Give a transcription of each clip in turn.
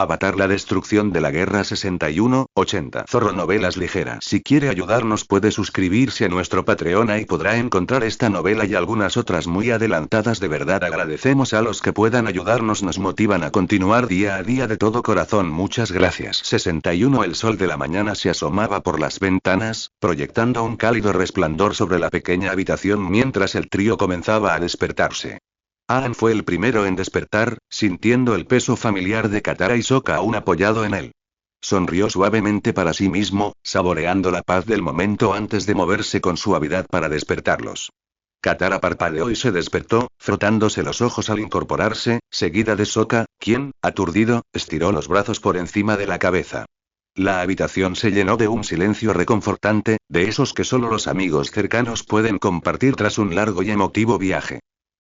Avatar: La destrucción de la guerra 61-80. Zorro Novelas Ligeras. Si quiere ayudarnos puede suscribirse a nuestro Patreon y podrá encontrar esta novela y algunas otras muy adelantadas. De verdad agradecemos a los que puedan ayudarnos, nos motivan a continuar día a día de todo corazón. Muchas gracias. 61. El sol de la mañana se asomaba por las ventanas, proyectando un cálido resplandor sobre la pequeña habitación mientras el trío comenzaba a despertarse. Aang fue el primero en despertar, sintiendo el peso familiar de Katara y Sokka aún apoyado en él. Sonrió suavemente para sí mismo, saboreando la paz del momento antes de moverse con suavidad para despertarlos. Katara parpadeó y se despertó, frotándose los ojos al incorporarse, seguida de Sokka, quien, aturdido, estiró los brazos por encima de la cabeza. La habitación se llenó de un silencio reconfortante, de esos que solo los amigos cercanos pueden compartir tras un largo y emotivo viaje.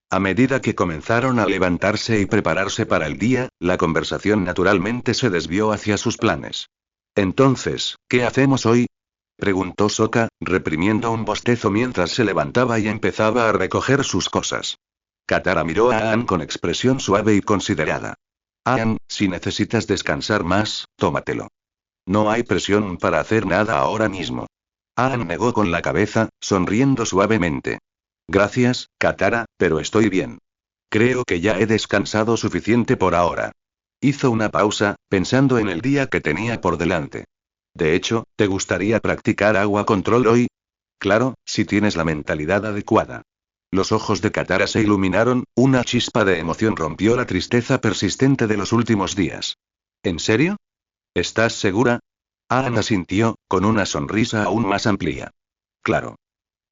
A medida que comenzaron a levantarse y prepararse para el día, la conversación naturalmente se desvió hacia sus planes. Entonces, ¿qué hacemos hoy?, preguntó Sokka, reprimiendo un bostezo mientras se levantaba y empezaba a recoger sus cosas. Katara miró a Aang con expresión suave y considerada. Aang, si necesitas descansar más, tómatelo. No hay presión para hacer nada ahora mismo. Aang negó con la cabeza, sonriendo suavemente. Gracias, Katara, pero estoy bien. Creo que ya he descansado suficiente por ahora. Hizo una pausa, pensando en el día que tenía por delante. De hecho, ¿te gustaría practicar agua control hoy? Claro, si tienes la mentalidad adecuada. Los ojos de Katara se iluminaron, una chispa de emoción rompió la tristeza persistente de los últimos días. ¿En serio? ¿Estás segura? Aang asintió, con una sonrisa aún más amplia. Claro.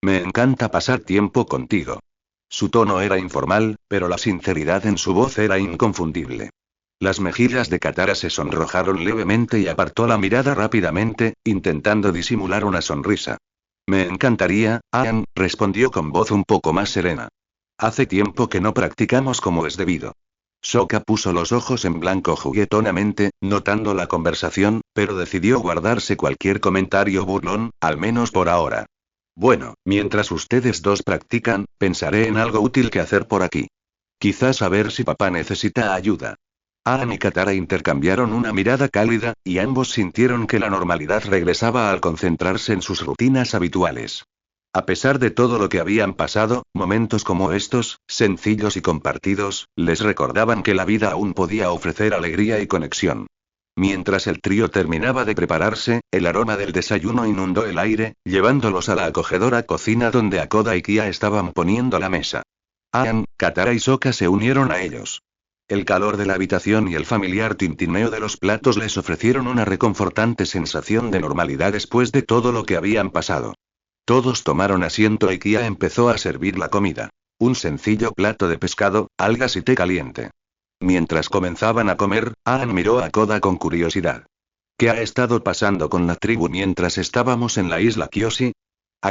Me encanta pasar tiempo contigo. Su tono era informal, pero la sinceridad en su voz era inconfundible. Las mejillas de Katara se sonrojaron levemente y apartó la mirada rápidamente, intentando disimular una sonrisa. Me encantaría, Aang, respondió con voz un poco más serena. Hace tiempo que no practicamos como es debido. Sokka puso los ojos en blanco juguetonamente, notando la conversación, pero decidió guardarse cualquier comentario burlón, al menos por ahora. Bueno, mientras ustedes dos practican, pensaré en algo útil que hacer por aquí. Quizás saber si papá necesita ayuda. Aang y Katara intercambiaron una mirada cálida, y ambos sintieron que la normalidad regresaba al concentrarse en sus rutinas habituales. A pesar de todo lo que habían pasado, momentos como estos, sencillos y compartidos, les recordaban que la vida aún podía ofrecer alegría y conexión. Mientras el trío terminaba de prepararse, el aroma del desayuno inundó el aire, llevándolos a la acogedora cocina donde Akoda y Kia estaban poniendo la mesa. Aang, Katara y Sokka se unieron a ellos. El calor de la habitación y el familiar tintineo de los platos les ofrecieron una reconfortante sensación de normalidad después de todo lo que habían pasado. Todos tomaron asiento y Kia empezó a servir la comida. Un sencillo plato de pescado, algas y té caliente. Mientras comenzaban a comer, Aang miró a Koda con curiosidad. ¿Qué ha estado pasando con la tribu mientras estábamos en la isla Kyoshi?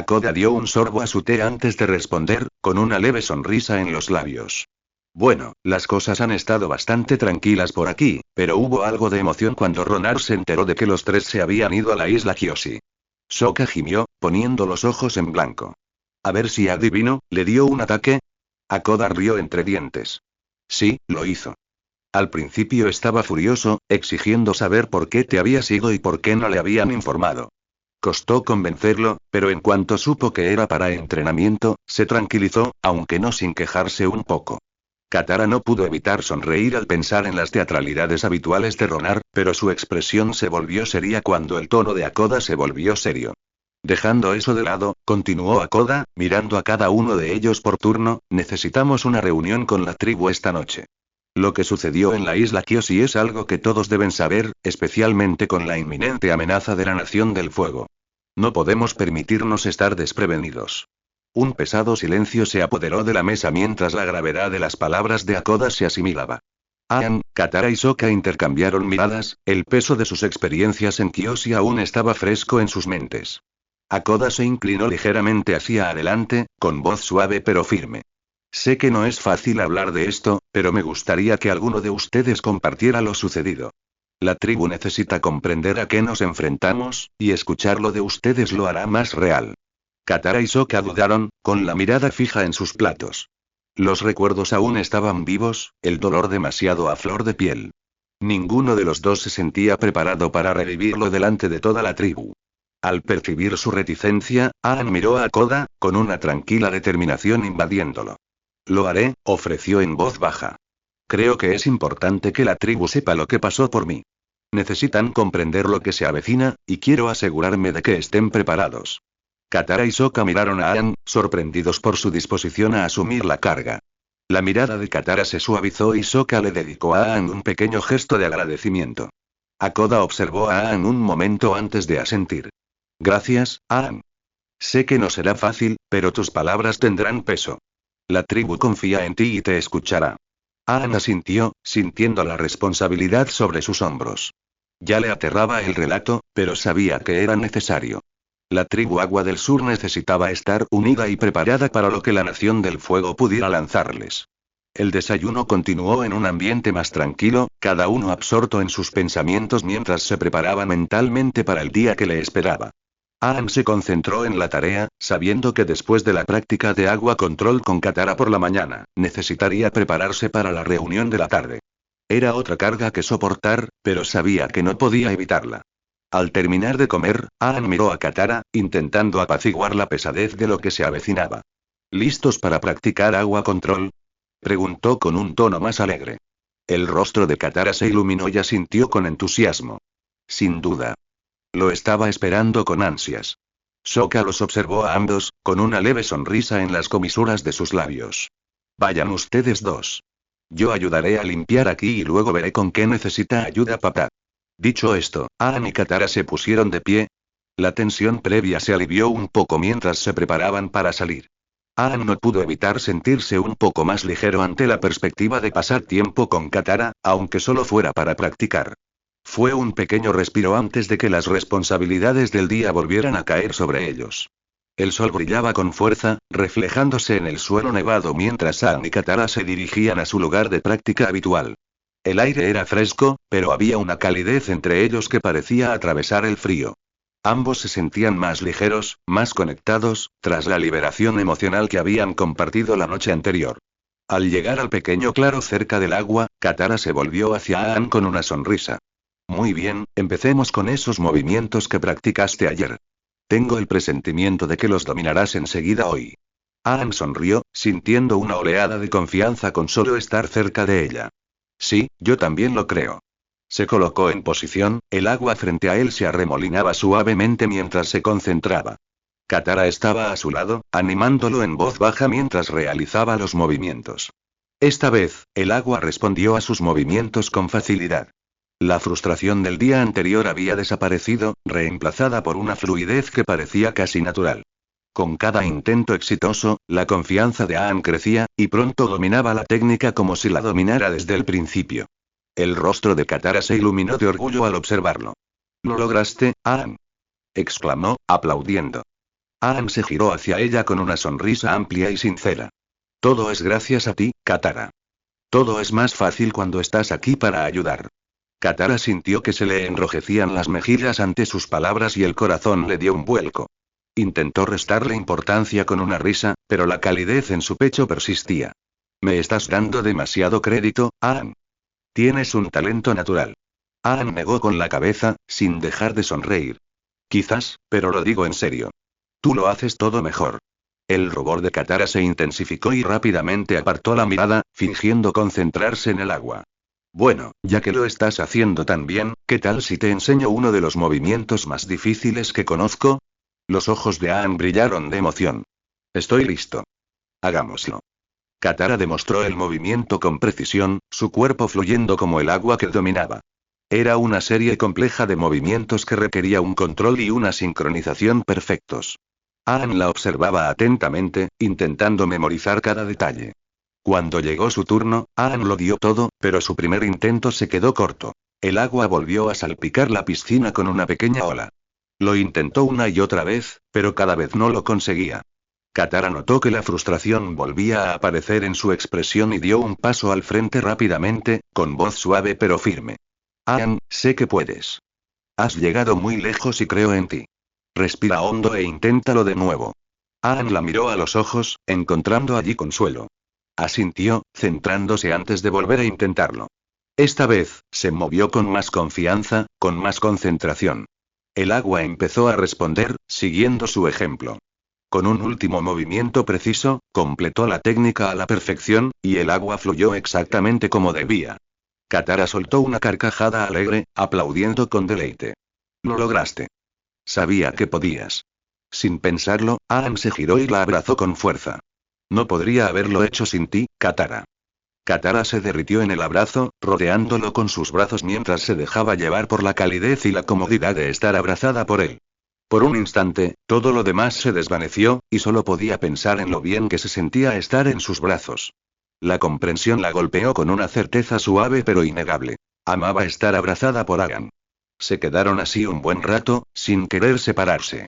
Koda dio un sorbo a su té antes de responder, con una leve sonrisa en los labios. Bueno, las cosas han estado bastante tranquilas por aquí, pero hubo algo de emoción cuando Ronar se enteró de que los tres se habían ido a la isla Kyoshi. Sokka gimió, poniendo los ojos en blanco. A ver si adivino, ¿le dio un ataque? Koda rió entre dientes. Sí, lo hizo. Al principio estaba furioso, exigiendo saber por qué te habías ido y por qué no le habían informado. Costó convencerlo, pero en cuanto supo que era para entrenamiento, se tranquilizó, aunque no sin quejarse un poco. Katara no pudo evitar sonreír al pensar en las teatralidades habituales de Ronar, pero su expresión se volvió seria cuando el tono de Koda se volvió serio. Dejando eso de lado, continuó Koda, mirando a cada uno de ellos por turno, necesitamos una reunión con la tribu esta noche. Lo que sucedió en la isla Kyoshi es algo que todos deben saber, especialmente con la inminente amenaza de la Nación del Fuego. No podemos permitirnos estar desprevenidos. Un pesado silencio se apoderó de la mesa mientras la gravedad de las palabras de Koda se asimilaba. Aang, Katara y Sokka intercambiaron miradas, el peso de sus experiencias en Kyoshi aún estaba fresco en sus mentes. Koda se inclinó ligeramente hacia adelante, con voz suave pero firme. Sé que no es fácil hablar de esto, pero me gustaría que alguno de ustedes compartiera lo sucedido. La tribu necesita comprender a qué nos enfrentamos, y escucharlo de ustedes lo hará más real. Katara y Sokka dudaron, con la mirada fija en sus platos. Los recuerdos aún estaban vivos, el dolor demasiado a flor de piel. Ninguno de los dos se sentía preparado para revivirlo delante de toda la tribu. Al percibir su reticencia, Aang miró a Koda, con una tranquila determinación invadiéndolo. Lo haré, ofreció en voz baja. Creo que es importante que la tribu sepa lo que pasó por mí. Necesitan comprender lo que se avecina, y quiero asegurarme de que estén preparados. Katara y Sokka miraron a Aang, sorprendidos por su disposición a asumir la carga. La mirada de Katara se suavizó y Sokka le dedicó a Aang un pequeño gesto de agradecimiento. Koda observó a Aang un momento antes de asentir. Gracias, Aang. Sé que no será fácil, pero tus palabras tendrán peso. La tribu confía en ti y te escuchará. Aang asintió, sintiendo la responsabilidad sobre sus hombros. Ya le aterraba el relato, pero sabía que era necesario. La tribu Agua del Sur necesitaba estar unida y preparada para lo que la Nación del Fuego pudiera lanzarles. El desayuno continuó en un ambiente más tranquilo, cada uno absorto en sus pensamientos mientras se preparaba mentalmente para el día que le esperaba. Aang se concentró en la tarea, sabiendo que después de la práctica de agua control con Katara por la mañana, necesitaría prepararse para la reunión de la tarde. Era otra carga que soportar, pero sabía que no podía evitarla. Al terminar de comer, Aang miró a Katara, intentando apaciguar la pesadez de lo que se avecinaba. ¿Listos para practicar agua control?, preguntó con un tono más alegre. El rostro de Katara se iluminó y asintió con entusiasmo. Sin duda. Lo estaba esperando con ansias. Sokka los observó a ambos, con una leve sonrisa en las comisuras de sus labios. Vayan ustedes dos. Yo ayudaré a limpiar aquí y luego veré con qué necesita ayuda papá. Dicho esto, Aang y Katara se pusieron de pie. La tensión previa se alivió un poco mientras se preparaban para salir. Aang no pudo evitar sentirse un poco más ligero ante la perspectiva de pasar tiempo con Katara, aunque solo fuera para practicar. Fue un pequeño respiro antes de que las responsabilidades del día volvieran a caer sobre ellos. El sol brillaba con fuerza, reflejándose en el suelo nevado mientras Aang y Katara se dirigían a su lugar de práctica habitual. El aire era fresco, pero había una calidez entre ellos que parecía atravesar el frío. Ambos se sentían más ligeros, más conectados, tras la liberación emocional que habían compartido la noche anterior. Al llegar al pequeño claro cerca del agua, Katara se volvió hacia Aang con una sonrisa. Muy bien, empecemos con esos movimientos que practicaste ayer. Tengo el presentimiento de que los dominarás enseguida hoy. Aang sonrió, sintiendo una oleada de confianza con solo estar cerca de ella. Sí, yo también lo creo. Se colocó en posición, el agua frente a él se arremolinaba suavemente mientras se concentraba. Katara estaba a su lado, animándolo en voz baja mientras realizaba los movimientos. Esta vez, el agua respondió a sus movimientos con facilidad. La frustración del día anterior había desaparecido, reemplazada por una fluidez que parecía casi natural. Con cada intento exitoso, la confianza de Aang crecía, y pronto dominaba la técnica como si la dominara desde el principio. El rostro de Katara se iluminó de orgullo al observarlo. «¿Lo lograste, Aang?», exclamó, aplaudiendo. Aang se giró hacia ella con una sonrisa amplia y sincera. «Todo es gracias a ti, Katara. Todo es más fácil cuando estás aquí para ayudar». Katara sintió que se le enrojecían las mejillas ante sus palabras y el corazón le dio un vuelco. Intentó restarle importancia con una risa, pero la calidez en su pecho persistía. «Me estás dando demasiado crédito, Aang. Tienes un talento natural». Aang negó con la cabeza, sin dejar de sonreír. «Quizás, pero lo digo en serio. Tú lo haces todo mejor». El rubor de Katara se intensificó y rápidamente apartó la mirada, fingiendo concentrarse en el agua. «Bueno, ya que lo estás haciendo tan bien, ¿qué tal si te enseño uno de los movimientos más difíciles que conozco?». Los ojos de Aang brillaron de emoción. «Estoy listo. Hagámoslo». Katara demostró el movimiento con precisión, su cuerpo fluyendo como el agua que dominaba. Era una serie compleja de movimientos que requería un control y una sincronización perfectos. Aang la observaba atentamente, intentando memorizar cada detalle. Cuando llegó su turno, Aang lo dio todo, pero su primer intento se quedó corto. El agua volvió a salpicar la piscina con una pequeña ola. Lo intentó una y otra vez, pero cada vez no lo conseguía. Katara notó que la frustración volvía a aparecer en su expresión y dio un paso al frente rápidamente, con voz suave pero firme. «Aang, sé que puedes. Has llegado muy lejos y creo en ti. Respira hondo e inténtalo de nuevo». Aang la miró a los ojos, encontrando allí consuelo. Asintió, centrándose antes de volver a intentarlo. Esta vez, se movió con más confianza, con más concentración. El agua empezó a responder, siguiendo su ejemplo. Con un último movimiento preciso, completó la técnica a la perfección, y el agua fluyó exactamente como debía. Katara soltó una carcajada alegre, aplaudiendo con deleite. Lo lograste. Sabía que podías. Sin pensarlo, Aang se giró y la abrazó con fuerza. No podría haberlo hecho sin ti, Katara. Katara se derritió en el abrazo, rodeándolo con sus brazos mientras se dejaba llevar por la calidez y la comodidad de estar abrazada por él. Por un instante, todo lo demás se desvaneció, y solo podía pensar en lo bien que se sentía estar en sus brazos. La comprensión la golpeó con una certeza suave pero innegable. Amaba estar abrazada por Aang. Se quedaron así un buen rato, sin querer separarse.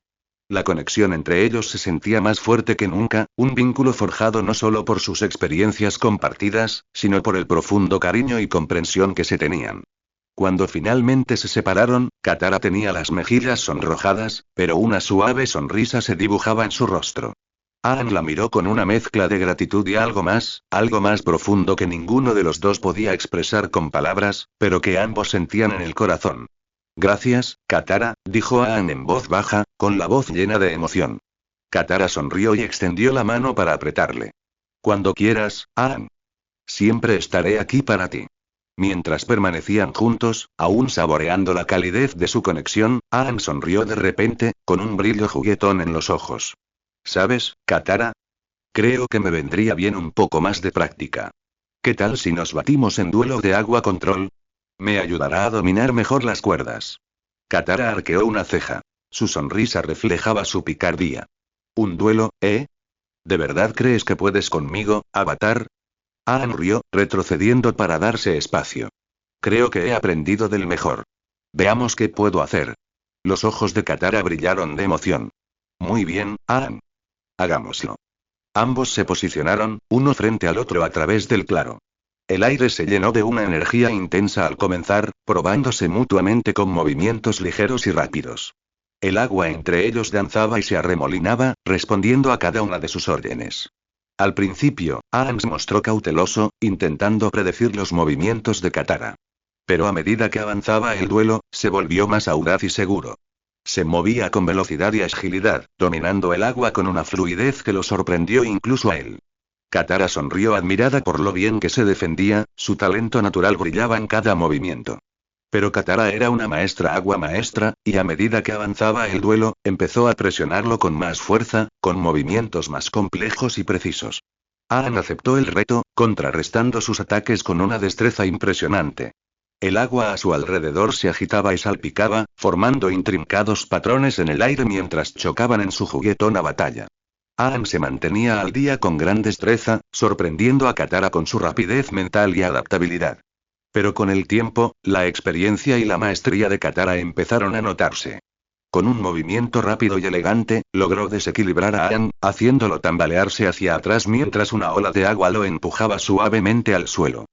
La conexión entre ellos se sentía más fuerte que nunca, un vínculo forjado no solo por sus experiencias compartidas, sino por el profundo cariño y comprensión que se tenían. Cuando finalmente se separaron, Katara tenía las mejillas sonrojadas, pero una suave sonrisa se dibujaba en su rostro. Aang la miró con una mezcla de gratitud y algo más profundo que ninguno de los dos podía expresar con palabras, pero que ambos sentían en el corazón. Gracias, Katara, dijo Aang en voz baja, con la voz llena de emoción. Katara sonrió y extendió la mano para apretarle. Cuando quieras, Aang. Siempre estaré aquí para ti. Mientras permanecían juntos, aún saboreando la calidez de su conexión, Aang sonrió de repente, con un brillo juguetón en los ojos. ¿Sabes, Katara? Creo que me vendría bien un poco más de práctica. ¿Qué tal si nos batimos en duelo de agua control? Me ayudará a dominar mejor las cuerdas. Katara arqueó una ceja. Su sonrisa reflejaba su picardía. ¿Un duelo, eh? ¿De verdad crees que puedes conmigo, Avatar? Aang rió, retrocediendo para darse espacio. Creo que he aprendido del mejor. Veamos qué puedo hacer. Los ojos de Katara brillaron de emoción. Muy bien, Aang. Hagámoslo. Ambos se posicionaron, uno frente al otro a través del claro. El aire se llenó de una energía intensa al comenzar, probándose mutuamente con movimientos ligeros y rápidos. El agua entre ellos danzaba y se arremolinaba, respondiendo a cada una de sus órdenes. Al principio, Aang se mostró cauteloso, intentando predecir los movimientos de Katara. Pero a medida que avanzaba el duelo, se volvió más audaz y seguro. Se movía con velocidad y agilidad, dominando el agua con una fluidez que lo sorprendió incluso a él. Katara sonrió admirada por lo bien que se defendía, su talento natural brillaba en cada movimiento. Pero Katara era una maestra agua maestra, y a medida que avanzaba el duelo, empezó a presionarlo con más fuerza, con movimientos más complejos y precisos. Aang aceptó el reto, contrarrestando sus ataques con una destreza impresionante. El agua a su alrededor se agitaba y salpicaba, formando intrincados patrones en el aire mientras chocaban en su juguetona batalla. Aang se mantenía al día con gran destreza, sorprendiendo a Katara con su rapidez mental y adaptabilidad. Pero con el tiempo, la experiencia y la maestría de Katara empezaron a notarse. Con un movimiento rápido y elegante, logró desequilibrar a Aang, haciéndolo tambalearse hacia atrás mientras una ola de agua lo empujaba suavemente al suelo.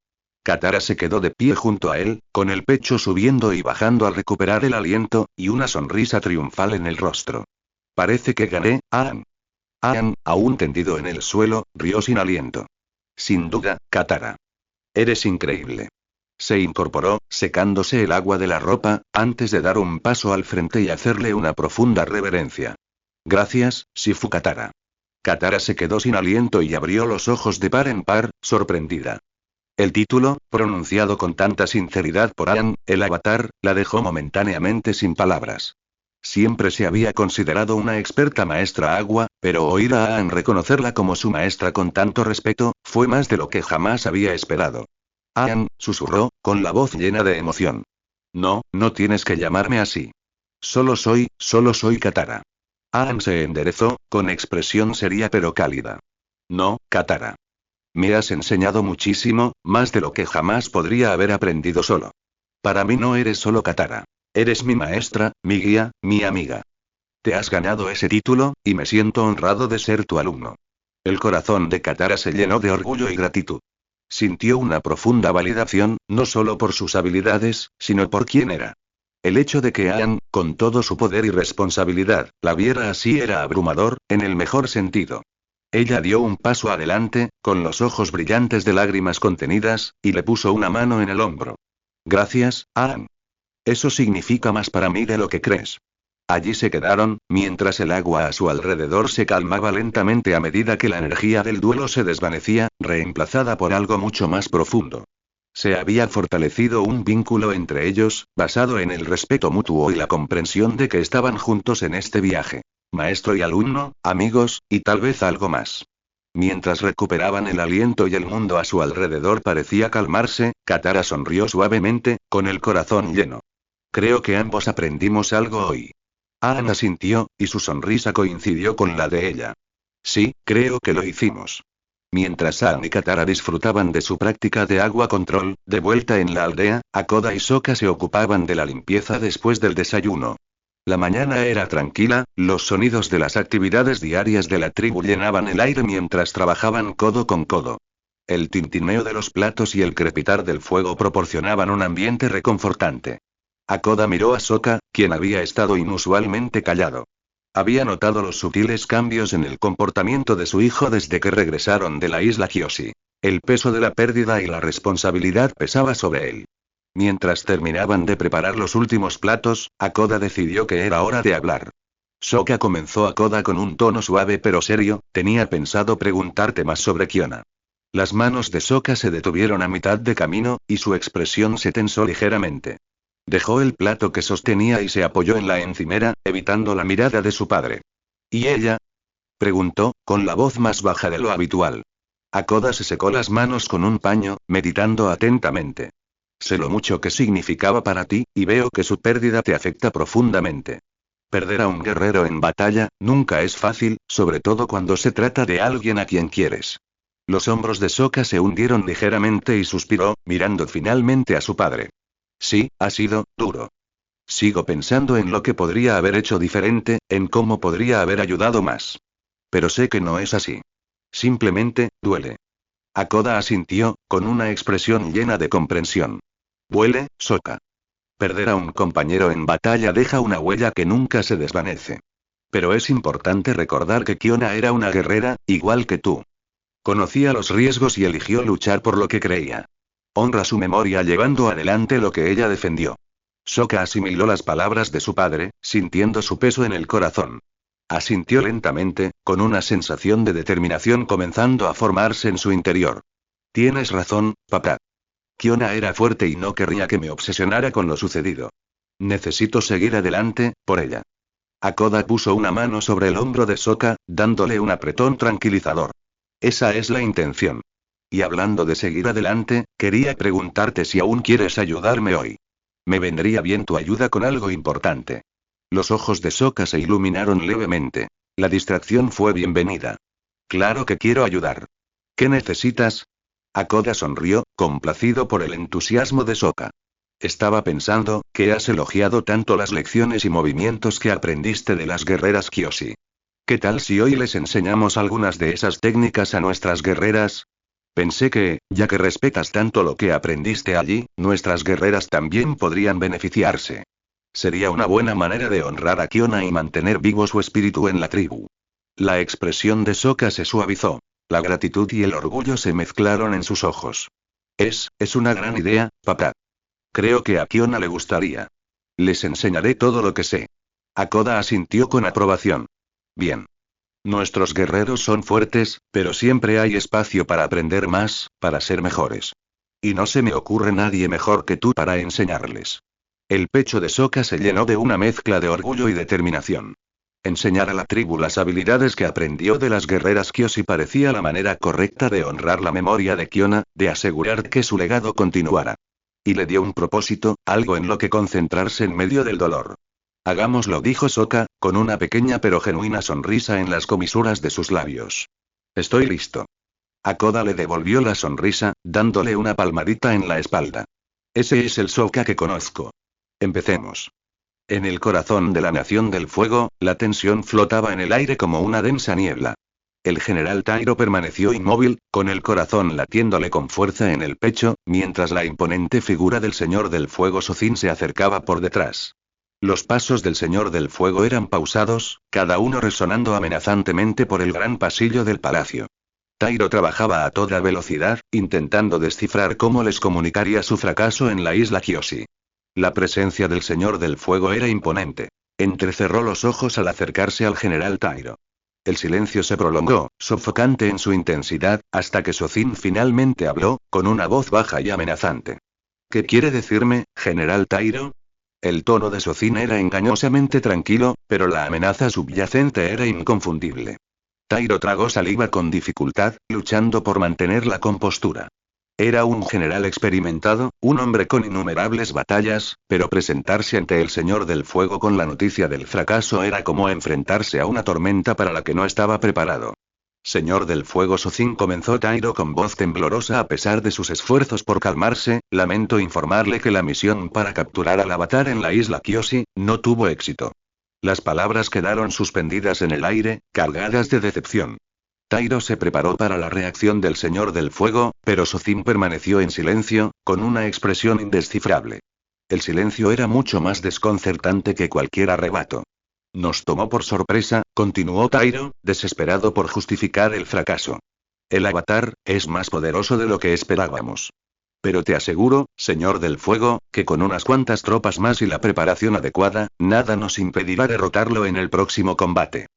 Katara se quedó de pie junto a él, con el pecho subiendo y bajando al recuperar el aliento, y una sonrisa triunfal en el rostro. Parece que gané, Aang. Aang, aún tendido en el suelo, rió sin aliento. Sin duda, Katara. Eres increíble. Se incorporó, secándose el agua de la ropa, antes de dar un paso al frente y hacerle una profunda reverencia. Gracias, Shifu Katara. Katara se quedó sin aliento y abrió los ojos de par en par, sorprendida. El título, pronunciado con tanta sinceridad por Aang, el Avatar, la dejó momentáneamente sin palabras. Siempre se había considerado una experta maestra agua, pero oír a Aang reconocerla como su maestra con tanto respeto, fue más de lo que jamás había esperado. Aang, susurró, con la voz llena de emoción. No, no tienes que llamarme así. Solo soy Katara. Aang se enderezó, con expresión seria pero cálida. No, Katara. Me has enseñado muchísimo, más de lo que jamás podría haber aprendido solo. Para mí no eres solo Katara. Eres mi maestra, mi guía, mi amiga. Te has ganado ese título, y me siento honrado de ser tu alumno. El corazón de Katara se llenó de orgullo y gratitud. Sintió una profunda validación, no solo por sus habilidades, sino por quién era. El hecho de que Aang, con todo su poder y responsabilidad, la viera así era abrumador, en el mejor sentido. Ella dio un paso adelante, con los ojos brillantes de lágrimas contenidas, y le puso una mano en el hombro. Gracias, Aang. Eso significa más para mí de lo que crees. Allí se quedaron, mientras el agua a su alrededor se calmaba lentamente a medida que la energía del duelo se desvanecía, reemplazada por algo mucho más profundo. Se había fortalecido un vínculo entre ellos, basado en el respeto mutuo y la comprensión de que estaban juntos en este viaje. Maestro y alumno, amigos, y tal vez algo más. Mientras recuperaban el aliento y el mundo a su alrededor parecía calmarse, Katara sonrió suavemente, con el corazón lleno. Creo que ambos aprendimos algo hoy. Aang asintió, y su sonrisa coincidió con la de ella. Sí, creo que lo hicimos. Mientras Aang y Katara disfrutaban de su práctica de agua control, de vuelta en la aldea, Hakoda y Sokka se ocupaban de la limpieza después del desayuno. La mañana era tranquila, los sonidos de las actividades diarias de la tribu llenaban el aire mientras trabajaban codo con codo. El tintineo de los platos y el crepitar del fuego proporcionaban un ambiente reconfortante. Hakoda miró a Sokka, quien había estado inusualmente callado. Había notado los sutiles cambios en el comportamiento de su hijo desde que regresaron de la isla Kyoshi. El peso de la pérdida y la responsabilidad pesaba sobre él. Mientras terminaban de preparar los últimos platos, Hakoda decidió que era hora de hablar. Sokka comenzó Hakoda con un tono suave pero serio, tenía pensado preguntarte más sobre Kiona. Las manos de Sokka se detuvieron a mitad de camino, y su expresión se tensó ligeramente. Dejó el plato que sostenía y se apoyó en la encimera, evitando la mirada de su padre. ¿Y ella? Preguntó, con la voz más baja de lo habitual. Hakoda se secó las manos con un paño, meditando atentamente. Sé lo mucho que significaba para ti, y veo que su pérdida te afecta profundamente. Perder a un guerrero en batalla, nunca es fácil, sobre todo cuando se trata de alguien a quien quieres. Los hombros de Sokka se hundieron ligeramente y suspiró, mirando finalmente a su padre. Sí, ha sido duro. Sigo pensando en lo que podría haber hecho diferente, en cómo podría haber ayudado más. Pero sé que no es así. Simplemente, duele. Hakoda asintió, con una expresión llena de comprensión. Duele, Sokka. Perder a un compañero en batalla deja una huella que nunca se desvanece. Pero es importante recordar que Kiona era una guerrera, igual que tú. Conocía los riesgos y eligió luchar por lo que creía. Honra su memoria llevando adelante lo que ella defendió. Sokka asimiló las palabras de su padre, sintiendo su peso en el corazón. Asintió lentamente, con una sensación de determinación comenzando a formarse en su interior. Tienes razón, papá. Kiona era fuerte y no querría que me obsesionara con lo sucedido. Necesito seguir adelante, por ella. Hakoda puso una mano sobre el hombro de Sokka, dándole un apretón tranquilizador. Esa es la intención. Y hablando de seguir adelante, quería preguntarte si aún quieres ayudarme hoy. Me vendría bien tu ayuda con algo importante. Los ojos de Sokka se iluminaron levemente. La distracción fue bienvenida. Claro que quiero ayudar. ¿Qué necesitas? Hakoda sonrió, complacido por el entusiasmo de Sokka. Estaba pensando, que has elogiado tanto las lecciones y movimientos que aprendiste de las guerreras Kyoshi. ¿Qué tal si hoy les enseñamos algunas de esas técnicas a nuestras guerreras? Pensé que, ya que respetas tanto lo que aprendiste allí, nuestras guerreras también podrían beneficiarse. Sería una buena manera de honrar a Kiona y mantener vivo su espíritu en la tribu. La expresión de Sokka se suavizó. La gratitud y el orgullo se mezclaron en sus ojos. Es una gran idea, papá. Creo que a Kiona le gustaría. Les enseñaré todo lo que sé. Hakoda asintió con aprobación. Bien. Nuestros guerreros son fuertes, pero siempre hay espacio para aprender más, para ser mejores. Y no se me ocurre nadie mejor que tú para enseñarles. El pecho de Sokka se llenó de una mezcla de orgullo y determinación. Enseñar a la tribu las habilidades que aprendió de las guerreras Kyoshi parecía la manera correcta de honrar la memoria de Kiona, de asegurar que su legado continuara. Y le dio un propósito, algo en lo que concentrarse en medio del dolor. Hagámoslo, dijo Sokka, con una pequeña pero genuina sonrisa en las comisuras de sus labios. Estoy listo. Hakoda le devolvió la sonrisa, dándole una palmadita en la espalda. Ese es el Sokka que conozco. Empecemos. En el corazón de la Nación del Fuego, la tensión flotaba en el aire como una densa niebla. El general Tairo permaneció inmóvil, con el corazón latiéndole con fuerza en el pecho, mientras la imponente figura del Señor del Fuego Sozin se acercaba por detrás. Los pasos del Señor del Fuego eran pausados, cada uno resonando amenazantemente por el gran pasillo del palacio. Tairo trabajaba a toda velocidad, intentando descifrar cómo les comunicaría su fracaso en la isla Kyoshi. La presencia del Señor del Fuego era imponente. Entrecerró los ojos al acercarse al general Tairo. El silencio se prolongó, sofocante en su intensidad, hasta que Sozin finalmente habló, con una voz baja y amenazante. ¿Qué quiere decirme, general Tairo? El tono de Sozin era engañosamente tranquilo, pero la amenaza subyacente era inconfundible. Tairo tragó saliva con dificultad, luchando por mantener la compostura. Era un general experimentado, un hombre con innumerables batallas, pero presentarse ante el Señor del Fuego con la noticia del fracaso era como enfrentarse a una tormenta para la que no estaba preparado. Señor del Fuego, Sozin, comenzó Tairo con voz temblorosa. A pesar de sus esfuerzos por calmarse, lamento informarle que la misión para capturar al avatar en la isla Kyoshi no tuvo éxito. Las palabras quedaron suspendidas en el aire, cargadas de decepción. Tairo se preparó para la reacción del Señor del Fuego, pero Sozin permaneció en silencio, con una expresión indescifrable. El silencio era mucho más desconcertante que cualquier arrebato. Nos tomó por sorpresa, continuó Tairo, desesperado por justificar el fracaso. El avatar es más poderoso de lo que esperábamos. Pero te aseguro, Señor del Fuego, que con unas cuantas tropas más y la preparación adecuada, nada nos impedirá derrotarlo en el próximo combate.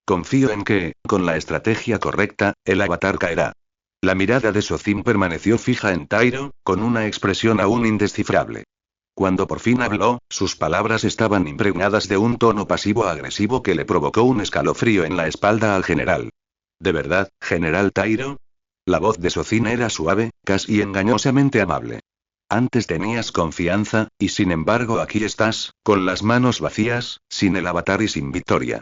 Confío en que, con la estrategia correcta, el avatar caerá. La mirada de Sozin permaneció fija en Tairo, con una expresión aún indescifrable. Cuando por fin habló, sus palabras estaban impregnadas de un tono pasivo-agresivo que le provocó un escalofrío en la espalda al general. ¿De verdad, general Tairo? La voz de Sozin era suave, casi engañosamente amable. Antes tenías confianza, y sin embargo aquí estás, con las manos vacías, sin el avatar y sin victoria.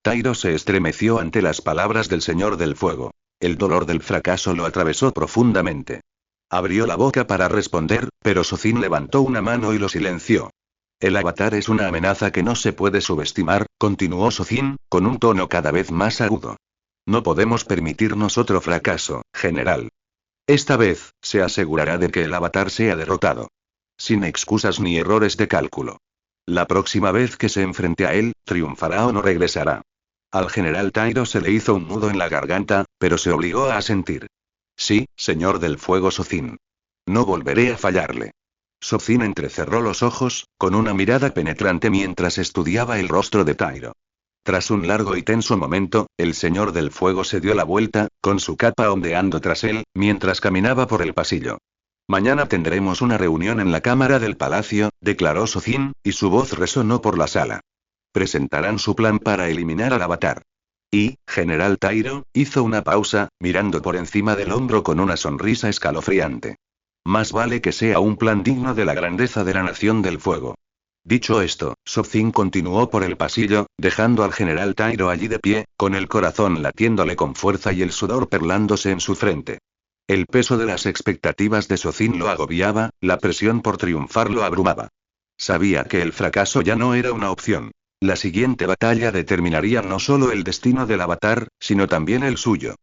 Tairo se estremeció ante las palabras del Señor del Fuego. El dolor del fracaso lo atravesó profundamente. Abrió la boca para responder, pero Sozin levantó una mano y lo silenció. El avatar es una amenaza que no se puede subestimar, continuó Sozin, con un tono cada vez más agudo. No podemos permitirnos otro fracaso, general. Esta vez, se asegurará de que el avatar sea derrotado. Sin excusas ni errores de cálculo. La próxima vez que se enfrente a él, triunfará o no regresará. Al general Tairo se le hizo un nudo en la garganta, pero se obligó a asentir. Sí, Señor del Fuego Sozin. No volveré a fallarle. Sozin entrecerró los ojos, con una mirada penetrante mientras estudiaba el rostro de Tairo. Tras un largo y tenso momento, el Señor del Fuego se dio la vuelta, con su capa ondeando tras él, mientras caminaba por el pasillo. Mañana tendremos una reunión en la cámara del palacio, declaró Sozin, y su voz resonó por la sala. Presentarán su plan para eliminar al avatar. Y, general Tairo, hizo una pausa, mirando por encima del hombro con una sonrisa escalofriante. Más vale que sea un plan digno de la grandeza de la Nación del Fuego. Dicho esto, Sozin continuó por el pasillo, dejando al general Tairo allí de pie, con el corazón latiéndole con fuerza y el sudor perlándose en su frente. El peso de las expectativas de Sozin lo agobiaba, la presión por triunfar lo abrumaba. Sabía que el fracaso ya no era una opción. La siguiente batalla determinaría no solo el destino del avatar, sino también el suyo.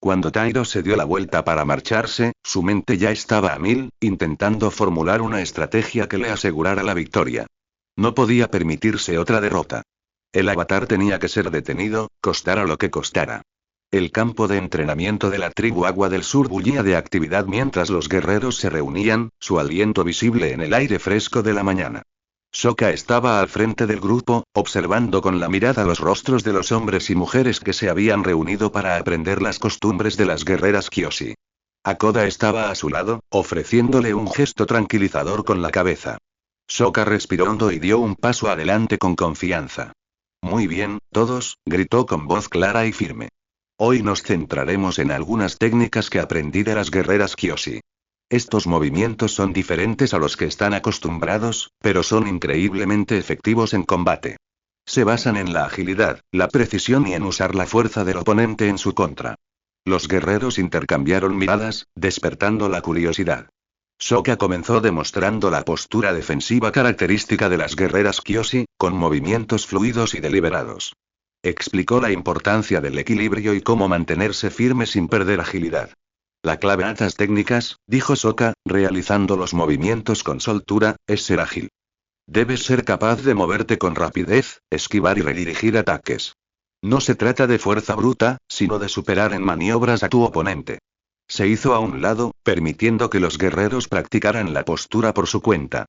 Cuando Tairo se dio la vuelta para marcharse, su mente ya estaba a mil, intentando formular una estrategia que le asegurara la victoria. No podía permitirse otra derrota. El avatar tenía que ser detenido, costara lo que costara. El campo de entrenamiento de la tribu Agua del Sur bullía de actividad mientras los guerreros se reunían, su aliento visible en el aire fresco de la mañana. Sokka estaba al frente del grupo, observando con la mirada los rostros de los hombres y mujeres que se habían reunido para aprender las costumbres de las guerreras Kyoshi. Hakoda estaba a su lado, ofreciéndole un gesto tranquilizador con la cabeza. Sokka respiró hondo y dio un paso adelante con confianza. Muy bien, todos, gritó con voz clara y firme. Hoy nos centraremos en algunas técnicas que aprendí de las guerreras Kyoshi. Estos movimientos son diferentes a los que están acostumbrados, pero son increíblemente efectivos en combate. Se basan en la agilidad, la precisión y en usar la fuerza del oponente en su contra. Los guerreros intercambiaron miradas, despertando la curiosidad. Sokka comenzó demostrando la postura defensiva característica de las guerreras Kyoshi, con movimientos fluidos y deliberados. Explicó la importancia del equilibrio y cómo mantenerse firme sin perder agilidad. La clave a estas técnicas, dijo Sokka, realizando los movimientos con soltura, es ser ágil. Debes ser capaz de moverte con rapidez, esquivar y redirigir ataques. No se trata de fuerza bruta, sino de superar en maniobras a tu oponente. Se hizo a un lado, permitiendo que los guerreros practicaran la postura por su cuenta.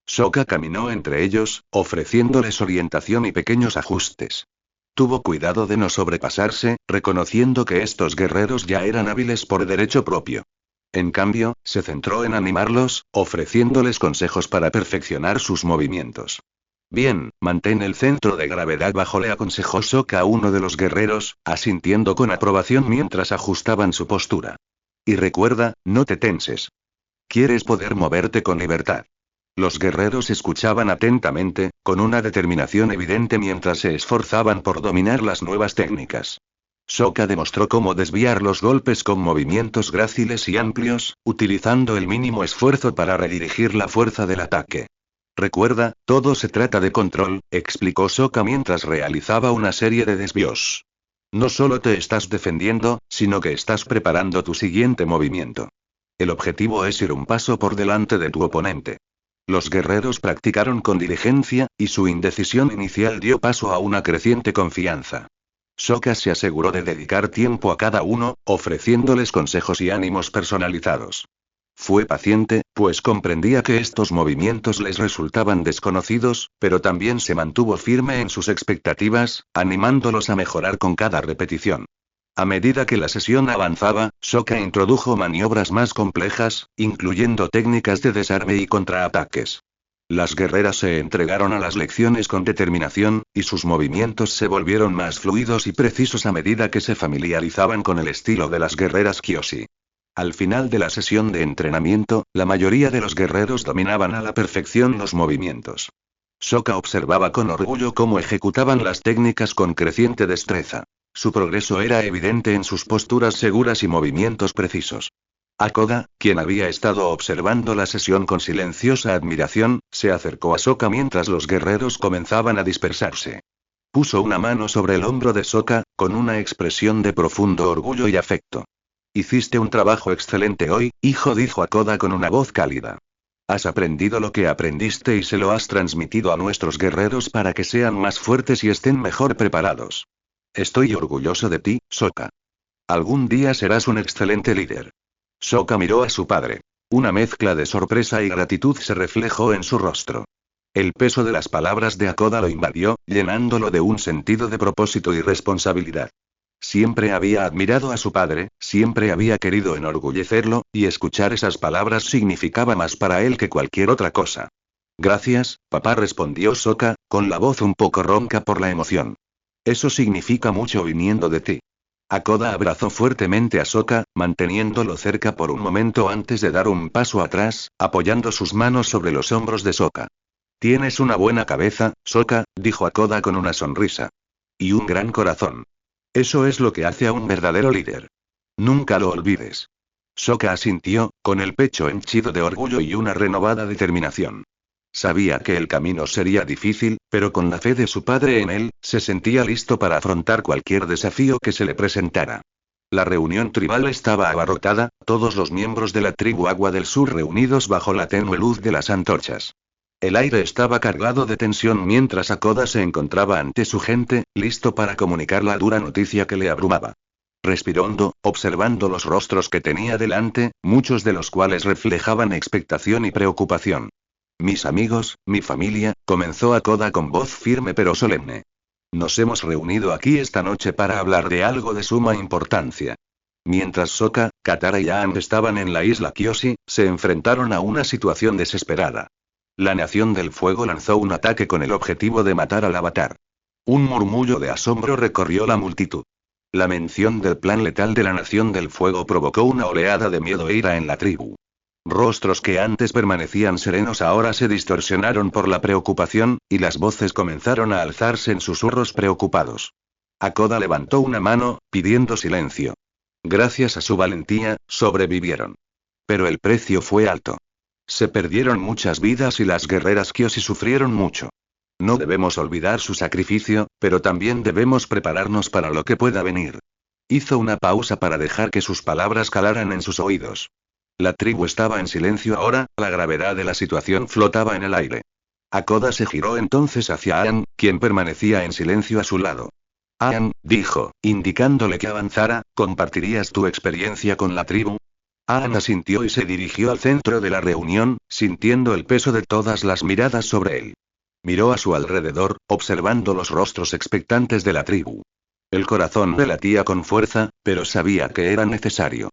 Sokka caminó entre ellos, ofreciéndoles orientación y pequeños ajustes. Tuvo cuidado de no sobrepasarse, reconociendo que estos guerreros ya eran hábiles por derecho propio. En cambio, se centró en animarlos, ofreciéndoles consejos para perfeccionar sus movimientos. Bien, mantén el centro de gravedad bajo, le aconsejó Sokka a uno de los guerreros, asintiendo con aprobación mientras ajustaban su postura. Y recuerda, no te tenses. ¿Quieres poder moverte con libertad? Los guerreros escuchaban atentamente, con una determinación evidente mientras se esforzaban por dominar las nuevas técnicas. Sokka demostró cómo desviar los golpes con movimientos gráciles y amplios, utilizando el mínimo esfuerzo para redirigir la fuerza del ataque. Recuerda, todo se trata de control, explicó Sokka mientras realizaba una serie de desvíos. No solo te estás defendiendo, sino que estás preparando tu siguiente movimiento. El objetivo es ir un paso por delante de tu oponente. Los guerreros practicaron con diligencia, y su indecisión inicial dio paso a una creciente confianza. Sokka se aseguró de dedicar tiempo a cada uno, ofreciéndoles consejos y ánimos personalizados. Fue paciente, pues comprendía que estos movimientos les resultaban desconocidos, pero también se mantuvo firme en sus expectativas, animándolos a mejorar con cada repetición. A medida que la sesión avanzaba, Sokka introdujo maniobras más complejas, incluyendo técnicas de desarme y contraataques. Las guerreras se entregaron a las lecciones con determinación, y sus movimientos se volvieron más fluidos y precisos a medida que se familiarizaban con el estilo de las guerreras Kyoshi. Al final de la sesión de entrenamiento, la mayoría de los guerreros dominaban a la perfección los movimientos. Sokka observaba con orgullo cómo ejecutaban las técnicas con creciente destreza. Su progreso era evidente en sus posturas seguras y movimientos precisos. Hakoda, quien había estado observando la sesión con silenciosa admiración, se acercó a Sokka mientras los guerreros comenzaban a dispersarse. Puso una mano sobre el hombro de Sokka, con una expresión de profundo orgullo y afecto. Hiciste un trabajo excelente hoy, hijo, dijo Hakoda con una voz cálida. Has aprendido lo que aprendiste y se lo has transmitido a nuestros guerreros para que sean más fuertes y estén mejor preparados. Estoy orgulloso de ti, Sokka. Algún día serás un excelente líder. Sokka miró a su padre. Una mezcla de sorpresa y gratitud se reflejó en su rostro. El peso de las palabras de Hakoda lo invadió, llenándolo de un sentido de propósito y responsabilidad. Siempre había admirado a su padre, siempre había querido enorgullecerlo, y escuchar esas palabras significaba más para él que cualquier otra cosa. Gracias, papá, respondió Sokka, con la voz un poco ronca por la emoción. Eso significa mucho viniendo de ti. Hakoda abrazó fuertemente a Sokka, manteniéndolo cerca por un momento antes de dar un paso atrás, apoyando sus manos sobre los hombros de Sokka. Tienes una buena cabeza, Sokka, dijo Hakoda con una sonrisa. Y un gran corazón. Eso es lo que hace a un verdadero líder. Nunca lo olvides. Sokka asintió, con el pecho henchido de orgullo y una renovada determinación. Sabía que el camino sería difícil, pero con la fe de su padre en él, se sentía listo para afrontar cualquier desafío que se le presentara. La reunión tribal estaba abarrotada, todos los miembros de la tribu Agua del Sur reunidos bajo la tenue luz de las antorchas. El aire estaba cargado de tensión mientras Hakoda se encontraba ante su gente, listo para comunicar la dura noticia que le abrumaba. Respiró hondo, observando los rostros que tenía delante, muchos de los cuales reflejaban expectación y preocupación. Mis amigos, mi familia, comenzó Hakoda con voz firme pero solemne. Nos hemos reunido aquí esta noche para hablar de algo de suma importancia. Mientras Sokka, Katara y Aang estaban en la isla Kyoshi, se enfrentaron a una situación desesperada. La Nación del Fuego lanzó un ataque con el objetivo de matar al Avatar. Un murmullo de asombro recorrió la multitud. La mención del plan letal de la Nación del Fuego provocó una oleada de miedo e ira en la tribu. Rostros que antes permanecían serenos ahora se distorsionaron por la preocupación, y las voces comenzaron a alzarse en susurros preocupados. Hakoda levantó una mano, pidiendo silencio. Gracias a su valentía, sobrevivieron. Pero el precio fue alto. Se perdieron muchas vidas y las guerreras Kyoshi sufrieron mucho. No debemos olvidar su sacrificio, pero también debemos prepararnos para lo que pueda venir. Hizo una pausa para dejar que sus palabras calaran en sus oídos. La tribu estaba en silencio ahora, la gravedad de la situación flotaba en el aire. Hakoda se giró entonces hacia Aang, quien permanecía en silencio a su lado. Aang, dijo, indicándole que avanzara, ¿compartirías tu experiencia con la tribu? Aang asintió y se dirigió al centro de la reunión, sintiendo el peso de todas las miradas sobre él. Miró a su alrededor, observando los rostros expectantes de la tribu. El corazón le latía con fuerza, pero sabía que era necesario.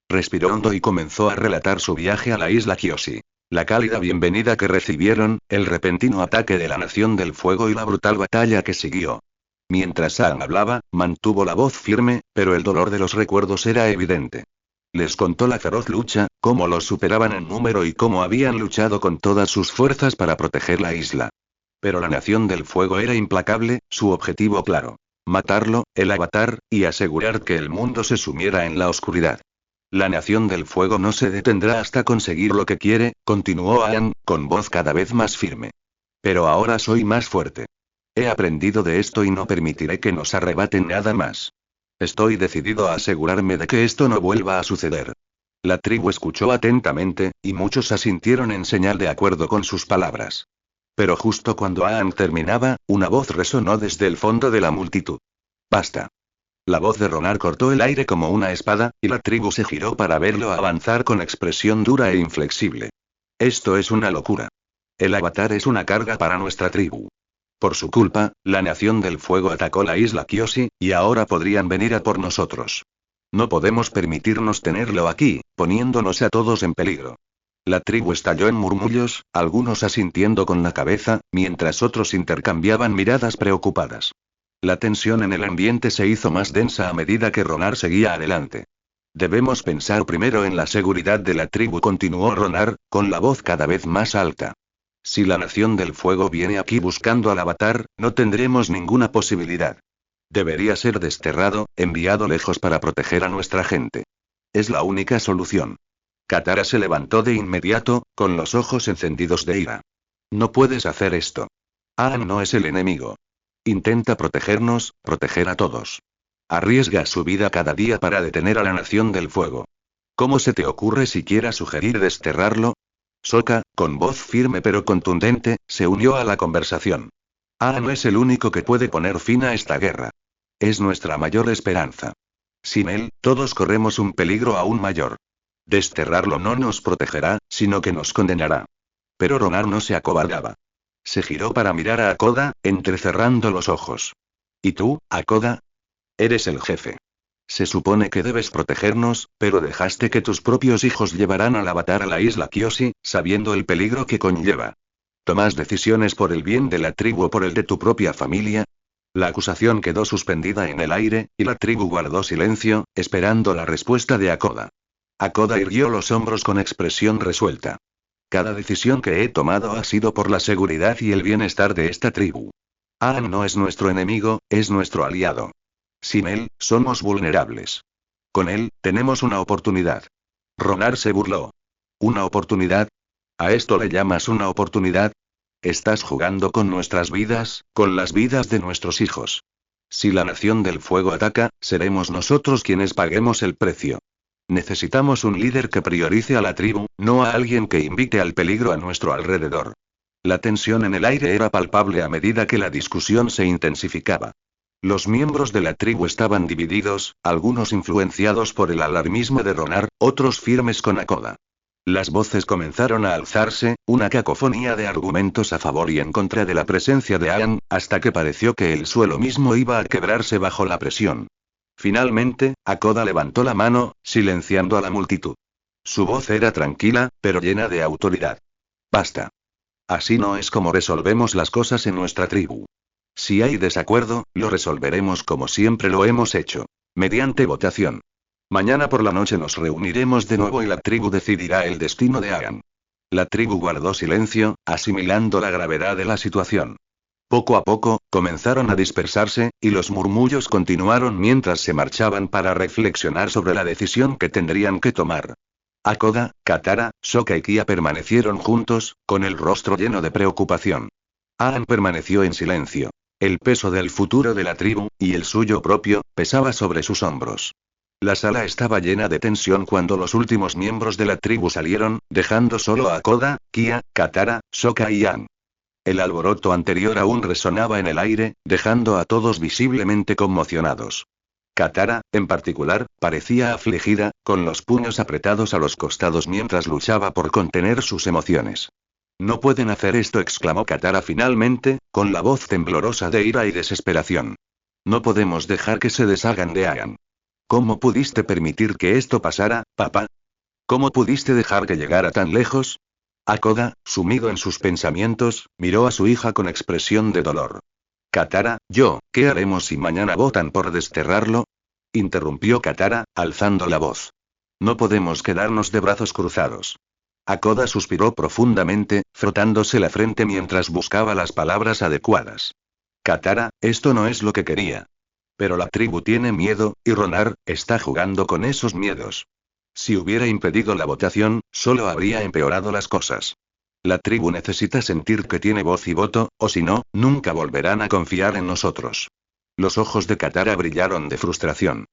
Respiró hondo y comenzó a relatar su viaje a la isla Kyoshi. La cálida bienvenida que recibieron, el repentino ataque de la Nación del Fuego y la brutal batalla que siguió. Mientras Aang hablaba, mantuvo la voz firme, pero el dolor de los recuerdos era evidente. Les contó la feroz lucha, cómo los superaban en número y cómo habían luchado con todas sus fuerzas para proteger la isla. Pero la Nación del Fuego era implacable, su objetivo claro. Matarlo, el Avatar, y asegurar que el mundo se sumiera en la oscuridad. La Nación del Fuego no se detendrá hasta conseguir lo que quiere, continuó Aang, con voz cada vez más firme. Pero ahora soy más fuerte. He aprendido de esto y no permitiré que nos arrebaten nada más. Estoy decidido a asegurarme de que esto no vuelva a suceder. La tribu escuchó atentamente, y muchos asintieron en señal de acuerdo con sus palabras. Pero justo cuando Aang terminaba, una voz resonó desde el fondo de la multitud. ¡Basta! La voz de Ronar cortó el aire como una espada, y la tribu se giró para verlo avanzar con expresión dura e inflexible. Esto es una locura. El Avatar es una carga para nuestra tribu. Por su culpa, la Nación del Fuego atacó la isla Kyoshi, y ahora podrían venir a por nosotros. No podemos permitirnos tenerlo aquí, poniéndonos a todos en peligro. La tribu estalló en murmullos, algunos asintiendo con la cabeza, mientras otros intercambiaban miradas preocupadas. La tensión en el ambiente se hizo más densa a medida que Ronar seguía adelante. Debemos pensar primero en la seguridad de la tribu, continuó Ronar, con la voz cada vez más alta. Si la Nación del Fuego viene aquí buscando al Avatar, no tendremos ninguna posibilidad. Debería ser desterrado, enviado lejos para proteger a nuestra gente. Es la única solución. Katara se levantó de inmediato, con los ojos encendidos de ira. No puedes hacer esto. Aang no es el enemigo. Intenta protegernos, proteger a todos. Arriesga su vida cada día para detener a la Nación del Fuego. ¿Cómo se te ocurre siquiera sugerir desterrarlo? Sokka, con voz firme pero contundente, se unió a la conversación. Aang no es el único que puede poner fin a esta guerra. Es nuestra mayor esperanza. Sin él, todos corremos un peligro aún mayor. Desterrarlo no nos protegerá, sino que nos condenará. Pero Ronar no se acobardaba. Se giró para mirar a Akoda, entrecerrando los ojos. ¿Y tú, Akoda? Eres el jefe. Se supone que debes protegernos, pero dejaste que tus propios hijos llevaran al Avatar a la isla Kyoshi, sabiendo el peligro que conlleva. ¿Tomas decisiones por el bien de la tribu o por el de tu propia familia? La acusación quedó suspendida en el aire, y la tribu guardó silencio, esperando la respuesta de Akoda. Akoda irguió los hombros con expresión resuelta. Cada decisión que he tomado ha sido por la seguridad y el bienestar de esta tribu. Aang no es nuestro enemigo, es nuestro aliado. Sin él, somos vulnerables. Con él, tenemos una oportunidad. Ronar se burló. ¿Una oportunidad? ¿A esto le llamas una oportunidad? Estás jugando con nuestras vidas, con las vidas de nuestros hijos. Si la Nación del Fuego ataca, seremos nosotros quienes paguemos el precio. Necesitamos un líder que priorice a la tribu, no a alguien que invite al peligro a nuestro alrededor. La tensión en el aire era palpable a medida que la discusión se intensificaba. Los miembros de la tribu estaban divididos, algunos influenciados por el alarmismo de Ronar, otros firmes con Akoda. Las voces comenzaron a alzarse, una cacofonía de argumentos a favor y en contra de la presencia de Aang, hasta que pareció que el suelo mismo iba a quebrarse bajo la presión. Finalmente, Akoda levantó la mano, silenciando a la multitud. Su voz era tranquila, pero llena de autoridad. Basta. Así no es como resolvemos las cosas en nuestra tribu. Si hay desacuerdo, lo resolveremos como siempre lo hemos hecho. Mediante votación. Mañana por la noche nos reuniremos de nuevo y la tribu decidirá el destino de Aang. La tribu guardó silencio, asimilando la gravedad de la situación. Poco a poco, comenzaron a dispersarse, y los murmullos continuaron mientras se marchaban para reflexionar sobre la decisión que tendrían que tomar. Akoda, Katara, Sokka y Kia permanecieron juntos, con el rostro lleno de preocupación. Aang permaneció en silencio. El peso del futuro de la tribu, y el suyo propio, pesaba sobre sus hombros. La sala estaba llena de tensión cuando los últimos miembros de la tribu salieron, dejando solo a Akoda, Kia, Katara, Sokka y Aang. El alboroto anterior aún resonaba en el aire, dejando a todos visiblemente conmocionados. Katara, en particular, parecía afligida, con los puños apretados a los costados mientras luchaba por contener sus emociones. No pueden hacer esto, exclamó Katara finalmente, con la voz temblorosa de ira y desesperación. No podemos dejar que se deshagan de Aang. ¿Cómo pudiste permitir que esto pasara, papá? ¿Cómo pudiste dejar que llegara tan lejos? Hakoda, sumido en sus pensamientos, miró a su hija con expresión de dolor. Katara, ¿qué haremos si mañana votan por desterrarlo? Interrumpió Katara, alzando la voz. No podemos quedarnos de brazos cruzados. Hakoda suspiró profundamente, frotándose la frente mientras buscaba las palabras adecuadas. Katara, esto no es lo que quería. Pero la tribu tiene miedo, y Ronar está jugando con esos miedos. Si hubiera impedido la votación, solo habría empeorado las cosas. La tribu necesita sentir que tiene voz y voto, o si no, nunca volverán a confiar en nosotros. Los ojos de Katara brillaron de frustración.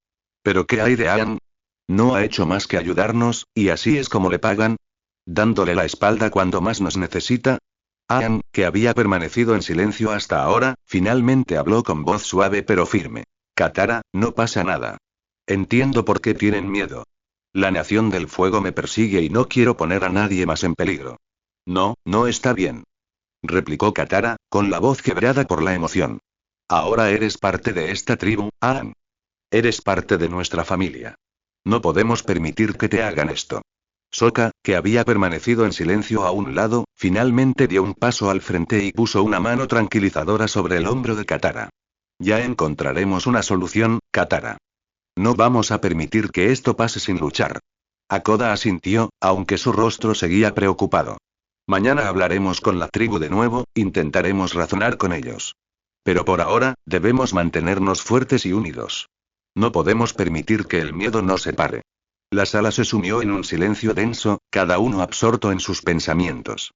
¿Pero qué hay de Aang? No ha hecho más que ayudarnos, y así es como le pagan. ¿Dándole la espalda cuando más nos necesita? Aang, que había permanecido en silencio hasta ahora, finalmente habló con voz suave pero firme. Katara, no pasa nada. Entiendo por qué tienen miedo. La Nación del Fuego me persigue y no quiero poner a nadie más en peligro. No, no está bien. Replicó Katara, con la voz quebrada por la emoción. Ahora eres parte de esta tribu, Aang. Eres parte de nuestra familia. No podemos permitir que te hagan esto. Sokka, que había permanecido en silencio a un lado, finalmente dio un paso al frente y puso una mano tranquilizadora sobre el hombro de Katara. Ya encontraremos una solución, Katara. No vamos a permitir que esto pase sin luchar. Hakoda asintió, aunque su rostro seguía preocupado. Mañana hablaremos con la tribu de nuevo, intentaremos razonar con ellos. Pero por ahora, debemos mantenernos fuertes y unidos. No podemos permitir que el miedo nos separe. La sala se sumió en un silencio denso, cada uno absorto en sus pensamientos.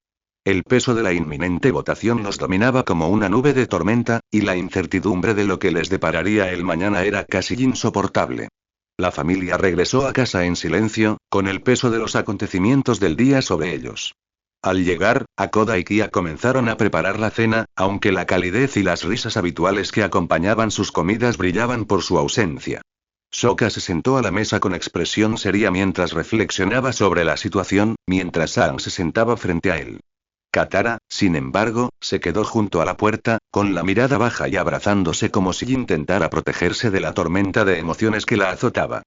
El peso de la inminente votación los dominaba como una nube de tormenta, y la incertidumbre de lo que les depararía el mañana era casi insoportable. La familia regresó a casa en silencio, con el peso de los acontecimientos del día sobre ellos. Al llegar, Hakoda y Kia comenzaron a preparar la cena, aunque la calidez y las risas habituales que acompañaban sus comidas brillaban por su ausencia. Sokka se sentó a la mesa con expresión seria mientras reflexionaba sobre la situación, mientras Aang se sentaba frente a él. Katara, sin embargo, se quedó junto a la puerta, con la mirada baja y abrazándose como si intentara protegerse de la tormenta de emociones que la azotaba.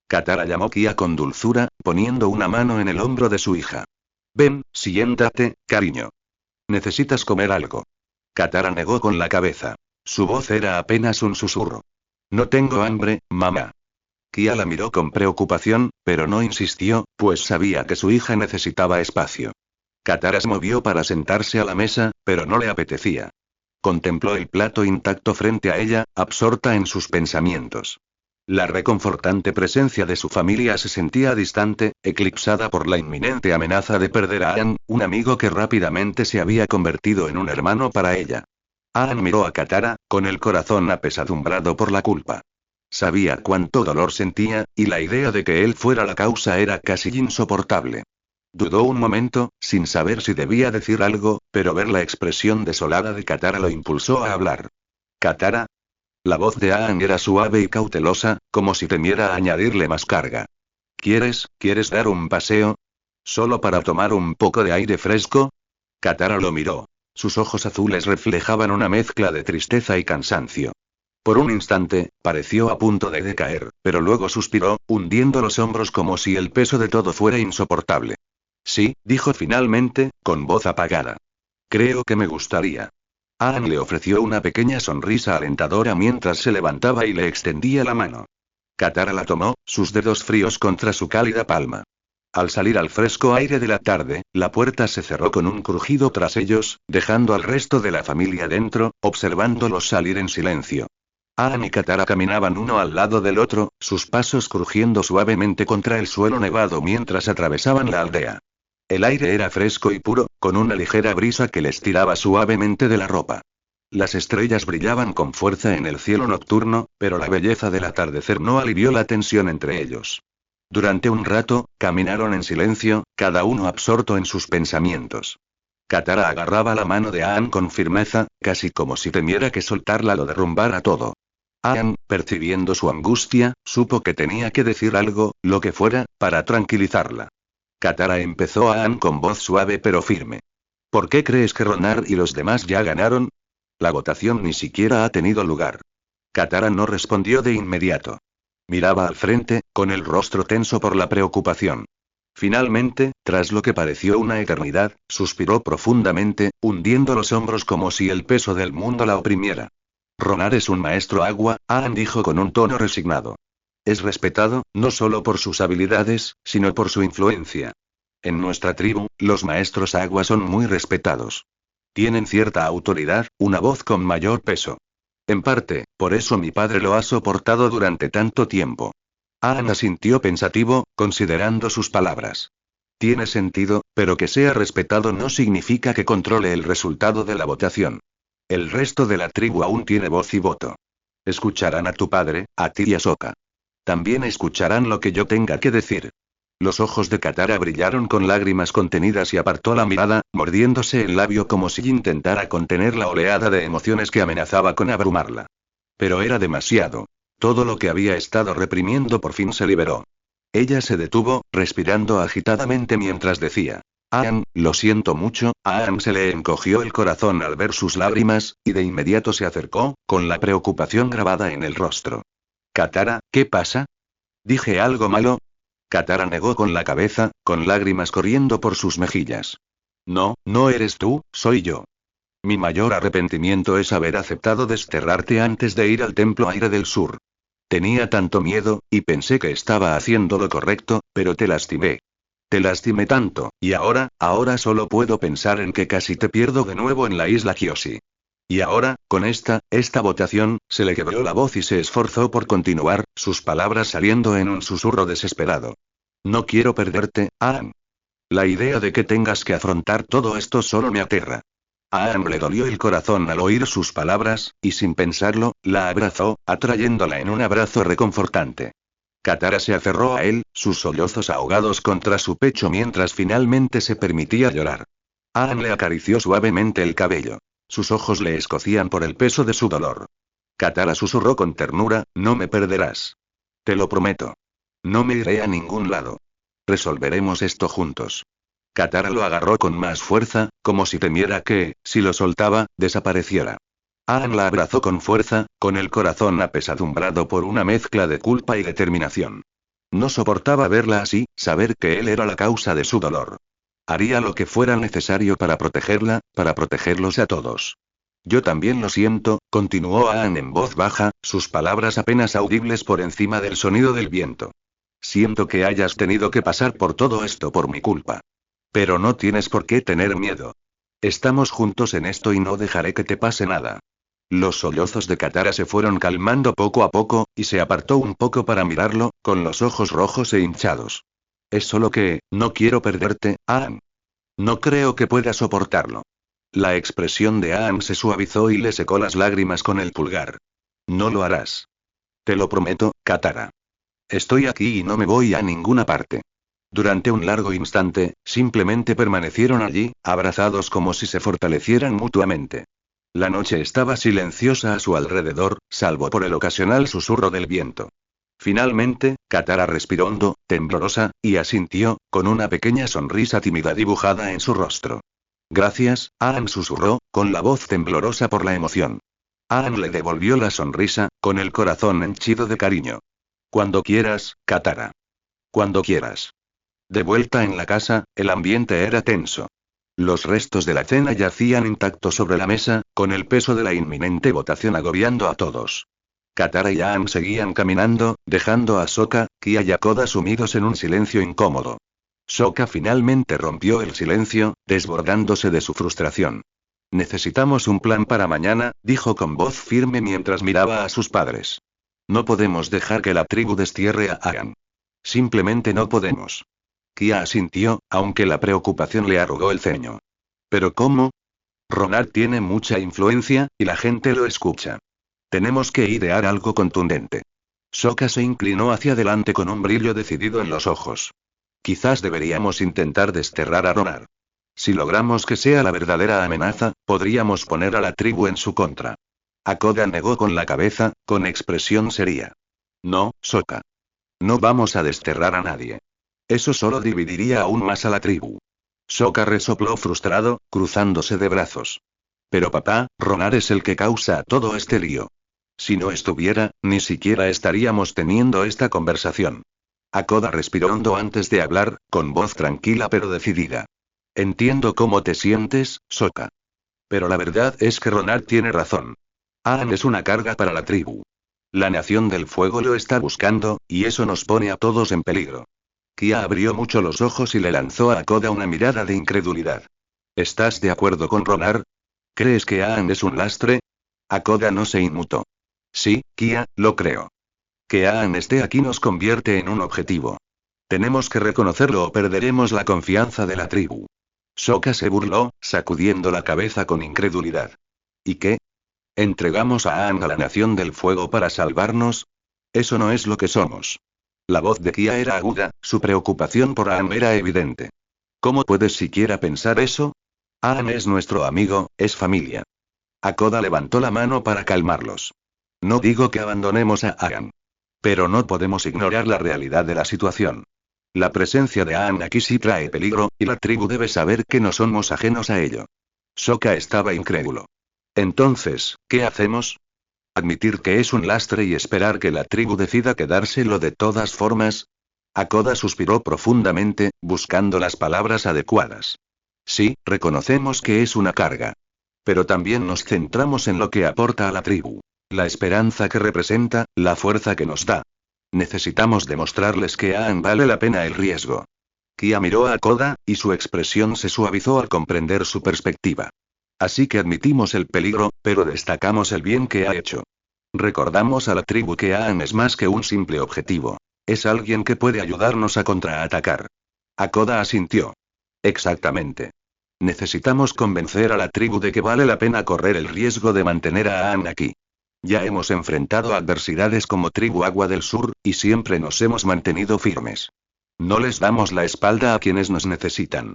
Katara llamó Kia con dulzura, poniendo una mano en el hombro de su hija. Ven, siéntate, cariño. ¿Necesitas comer algo? Katara negó con la cabeza. Su voz era apenas un susurro. No tengo hambre, mamá. Kia la miró con preocupación, pero no insistió, pues sabía que su hija necesitaba espacio. Katara se movió para sentarse a la mesa, pero no le apetecía. Contempló el plato intacto frente a ella, absorta en sus pensamientos. La reconfortante presencia de su familia se sentía distante, eclipsada por la inminente amenaza de perder a Aang, un amigo que rápidamente se había convertido en un hermano para ella. Aang miró a Katara, con el corazón apesadumbrado por la culpa. Sabía cuánto dolor sentía, y la idea de que él fuera la causa era casi insoportable. Dudó un momento, sin saber si debía decir algo, pero ver la expresión desolada de Katara lo impulsó a hablar. Katara. La voz de Aang era suave y cautelosa, como si temiera añadirle más carga. ¿Quieres dar un paseo? ¿Solo para tomar un poco de aire fresco? Katara lo miró. Sus ojos azules reflejaban una mezcla de tristeza y cansancio. Por un instante, pareció a punto de decaer, pero luego suspiró, hundiendo los hombros como si el peso de todo fuera insoportable. Sí, dijo finalmente, con voz apagada. Creo que me gustaría. Aang le ofreció una pequeña sonrisa alentadora mientras se levantaba y le extendía la mano. Katara la tomó, sus dedos fríos contra su cálida palma. Al salir al fresco aire de la tarde, la puerta se cerró con un crujido tras ellos, dejando al resto de la familia dentro, observándolos salir en silencio. Aang y Katara caminaban uno al lado del otro, sus pasos crujiendo suavemente contra el suelo nevado mientras atravesaban la aldea. El aire era fresco y puro, con una ligera brisa que les tiraba suavemente de la ropa. Las estrellas brillaban con fuerza en el cielo nocturno, pero la belleza del atardecer no alivió la tensión entre ellos. Durante un rato, caminaron en silencio, cada uno absorto en sus pensamientos. Katara agarraba la mano de Aang con firmeza, casi como si temiera que soltarla lo derrumbara todo. Aang, percibiendo su angustia, supo que tenía que decir algo, lo que fuera, para tranquilizarla. Katara empezó a Aang con voz suave pero firme. ¿Por qué crees que Ronar y los demás ya ganaron? La votación ni siquiera ha tenido lugar. Katara no respondió de inmediato. Miraba al frente, con el rostro tenso por la preocupación. Finalmente, tras lo que pareció una eternidad, suspiró profundamente, hundiendo los hombros como si el peso del mundo la oprimiera. Ronar es un maestro agua, Aang dijo con un tono resignado. Es respetado, no solo por sus habilidades, sino por su influencia. En nuestra tribu, los maestros agua son muy respetados. Tienen cierta autoridad, una voz con mayor peso. En parte, por eso mi padre lo ha soportado durante tanto tiempo. Aang asintió pensativo, considerando sus palabras. Tiene sentido, pero que sea respetado no significa que controle el resultado de la votación. El resto de la tribu aún tiene voz y voto. Escucharán a tu padre, a ti y a Sokka. También escucharán lo que yo tenga que decir. Los ojos de Katara brillaron con lágrimas contenidas y apartó la mirada, mordiéndose el labio como si intentara contener la oleada de emociones que amenazaba con abrumarla. Pero era demasiado. Todo lo que había estado reprimiendo por fin se liberó. Ella se detuvo, respirando agitadamente mientras decía: Aang, lo siento mucho. A Aang se le encogió el corazón al ver sus lágrimas, y de inmediato se acercó, con la preocupación grabada en el rostro. Katara, ¿qué pasa? ¿Dije algo malo? Katara negó con la cabeza, con lágrimas corriendo por sus mejillas. No, no eres tú, soy yo. Mi mayor arrepentimiento es haber aceptado desterrarte antes de ir al Templo Aire del Sur. Tenía tanto miedo, y pensé que estaba haciendo lo correcto, pero te lastimé. Te lastimé tanto, y ahora solo puedo pensar en que casi te pierdo de nuevo en la isla Kyoshi. Y ahora, con esta votación, se le quebró la voz y se esforzó por continuar, sus palabras saliendo en un susurro desesperado. No quiero perderte, Aang. La idea de que tengas que afrontar todo esto solo me aterra. A Aang le dolió el corazón al oír sus palabras, y sin pensarlo, la abrazó, atrayéndola en un abrazo reconfortante. Katara se aferró a él, sus sollozos ahogados contra su pecho mientras finalmente se permitía llorar. Aang le acarició suavemente el cabello. Sus ojos le escocían por el peso de su dolor. Katara susurró con ternura: no me perderás. Te lo prometo. No me iré a ningún lado. Resolveremos esto juntos. Katara lo agarró con más fuerza, como si temiera que, si lo soltaba, desapareciera. Aang la abrazó con fuerza, con el corazón apesadumbrado por una mezcla de culpa y determinación. No soportaba verla así, saber que él era la causa de su dolor. Haría lo que fuera necesario para protegerla, para protegerlos a todos. Yo también lo siento, continuó Aang en voz baja, sus palabras apenas audibles por encima del sonido del viento. Siento que hayas tenido que pasar por todo esto por mi culpa. Pero no tienes por qué tener miedo. Estamos juntos en esto y no dejaré que te pase nada. Los sollozos de Katara se fueron calmando poco a poco, y se apartó un poco para mirarlo, con los ojos rojos e hinchados. Es solo que, no quiero perderte, Aang. No creo que pueda soportarlo. La expresión de Aang se suavizó y le secó las lágrimas con el pulgar. No lo harás. Te lo prometo, Katara. Estoy aquí y no me voy a ninguna parte. Durante un largo instante, simplemente permanecieron allí, abrazados como si se fortalecieran mutuamente. La noche estaba silenciosa a su alrededor, salvo por el ocasional susurro del viento. Finalmente, Katara respiró hondo, temblorosa, y asintió, con una pequeña sonrisa tímida dibujada en su rostro. Gracias, Aang susurró, con la voz temblorosa por la emoción. Aang le devolvió la sonrisa, con el corazón henchido de cariño. Cuando quieras, Katara. Cuando quieras. De vuelta en la casa, el ambiente era tenso. Los restos de la cena yacían intactos sobre la mesa, con el peso de la inminente votación agobiando a todos. Katara y Aang seguían caminando, dejando a Sokka, Kia y Koda sumidos en un silencio incómodo. Sokka finalmente rompió el silencio, desbordándose de su frustración. Necesitamos un plan para mañana, dijo con voz firme mientras miraba a sus padres. No podemos dejar que la tribu destierre a Aang. Simplemente no podemos. Kia asintió, aunque la preocupación le arrugó el ceño. ¿Pero cómo? Ronar tiene mucha influencia, y la gente lo escucha. Tenemos que idear algo contundente. Sokka se inclinó hacia adelante con un brillo decidido en los ojos. Quizás deberíamos intentar desterrar a Ronar. Si logramos que sea la verdadera amenaza, podríamos poner a la tribu en su contra. Hakoda negó con la cabeza, con expresión seria. No, Sokka. No vamos a desterrar a nadie. Eso solo dividiría aún más a la tribu. Sokka resopló frustrado, cruzándose de brazos. Pero papá, Ronar es el que causa todo este lío. Si no estuviera, ni siquiera estaríamos teniendo esta conversación. Hakoda respiró hondo antes de hablar, con voz tranquila pero decidida. Entiendo cómo te sientes, Sokka. Pero la verdad es que Ronar tiene razón. Aang es una carga para la tribu. La Nación del Fuego lo está buscando, y eso nos pone a todos en peligro. Kia abrió mucho los ojos y le lanzó a Hakoda una mirada de incredulidad. ¿Estás de acuerdo con Ronar? ¿Crees que Aang es un lastre? Hakoda no se inmutó. Sí, Kia, lo creo. Que Aang esté aquí nos convierte en un objetivo. Tenemos que reconocerlo o perderemos la confianza de la tribu. Sokka se burló, sacudiendo la cabeza con incredulidad. ¿Y qué? ¿Entregamos a Aang a la Nación del Fuego para salvarnos? Eso no es lo que somos. La voz de Kia era aguda, su preocupación por Aang era evidente. ¿Cómo puedes siquiera pensar eso? Aang es nuestro amigo, es familia. Hakoda levantó la mano para calmarlos. No digo que abandonemos a Aang. Pero no podemos ignorar la realidad de la situación. La presencia de Aang aquí sí trae peligro, y la tribu debe saber que no somos ajenos a ello. Sokka estaba incrédulo. Entonces, ¿qué hacemos? ¿Admitir que es un lastre y esperar que la tribu decida quedárselo de todas formas? Hakoda suspiró profundamente, buscando las palabras adecuadas. Sí, reconocemos que es una carga. Pero también nos centramos en lo que aporta a la tribu. La esperanza que representa, la fuerza que nos da. Necesitamos demostrarles que Aang vale la pena el riesgo. Kia miró a Hakoda, y su expresión se suavizó al comprender su perspectiva. Así que admitimos el peligro, pero destacamos el bien que ha hecho. Recordamos a la tribu que Aang es más que un simple objetivo. Es alguien que puede ayudarnos a contraatacar. Hakoda asintió. Exactamente. Necesitamos convencer a la tribu de que vale la pena correr el riesgo de mantener a Aang aquí. Ya hemos enfrentado adversidades como tribu Agua del Sur, y siempre nos hemos mantenido firmes. No les damos la espalda a quienes nos necesitan.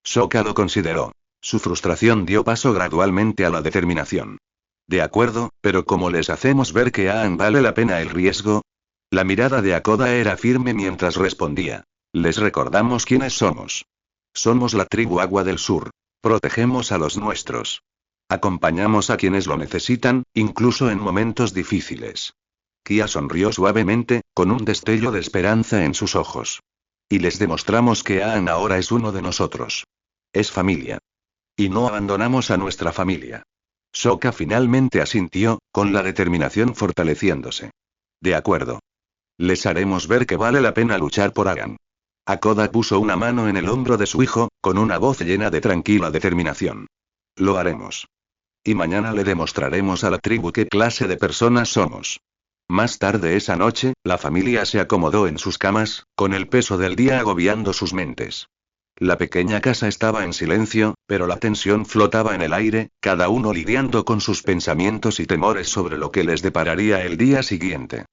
Sokka lo consideró. Su frustración dio paso gradualmente a la determinación. De acuerdo, pero ¿cómo les hacemos ver que Aang vale la pena el riesgo? La mirada de Hakoda era firme mientras respondía. Les recordamos quiénes somos. Somos la tribu Agua del Sur. Protegemos a los nuestros. Acompañamos a quienes lo necesitan, incluso en momentos difíciles. Kia sonrió suavemente, con un destello de esperanza en sus ojos. Y les demostramos que Aang ahora es uno de nosotros. Es familia. Y no abandonamos a nuestra familia. Sokka finalmente asintió, con la determinación fortaleciéndose. De acuerdo. Les haremos ver que vale la pena luchar por Aang. Hakoda puso una mano en el hombro de su hijo, con una voz llena de tranquila determinación. Lo haremos. Y mañana le demostraremos a la tribu qué clase de personas somos. Más tarde esa noche, la familia se acomodó en sus camas, con el peso del día agobiando sus mentes. La pequeña casa estaba en silencio, pero la tensión flotaba en el aire, cada uno lidiando con sus pensamientos y temores sobre lo que les depararía el día siguiente.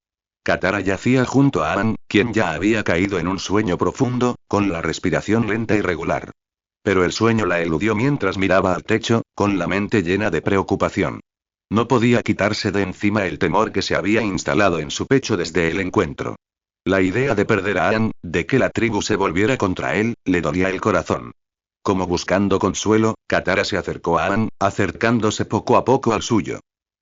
Katara yacía junto a Aang, quien ya había caído en un sueño profundo, con la respiración lenta y regular. Pero el sueño la eludió mientras miraba al techo, con la mente llena de preocupación. No podía quitarse de encima el temor que se había instalado en su pecho desde el encuentro. La idea de perder a Aang, de que la tribu se volviera contra él, le dolía el corazón. Como buscando consuelo, Katara se acercó a Aang, acercándose poco a poco al suyo.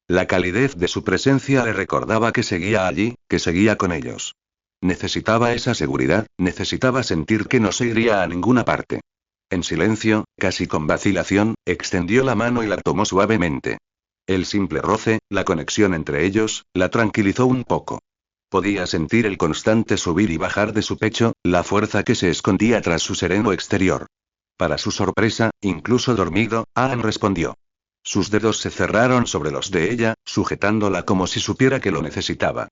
La calidez de su presencia le recordaba que seguía allí, que seguía con ellos. Necesitaba esa seguridad, necesitaba sentir que no se iría a ninguna parte. En silencio, casi con vacilación, extendió la mano y la tomó suavemente. El simple roce, la conexión entre ellos, la tranquilizó un poco. Podía sentir el constante subir y bajar de su pecho, la fuerza que se escondía tras su sereno exterior. Para su sorpresa, incluso dormido, Aang respondió. Sus dedos se cerraron sobre los de ella, sujetándola como si supiera que lo necesitaba.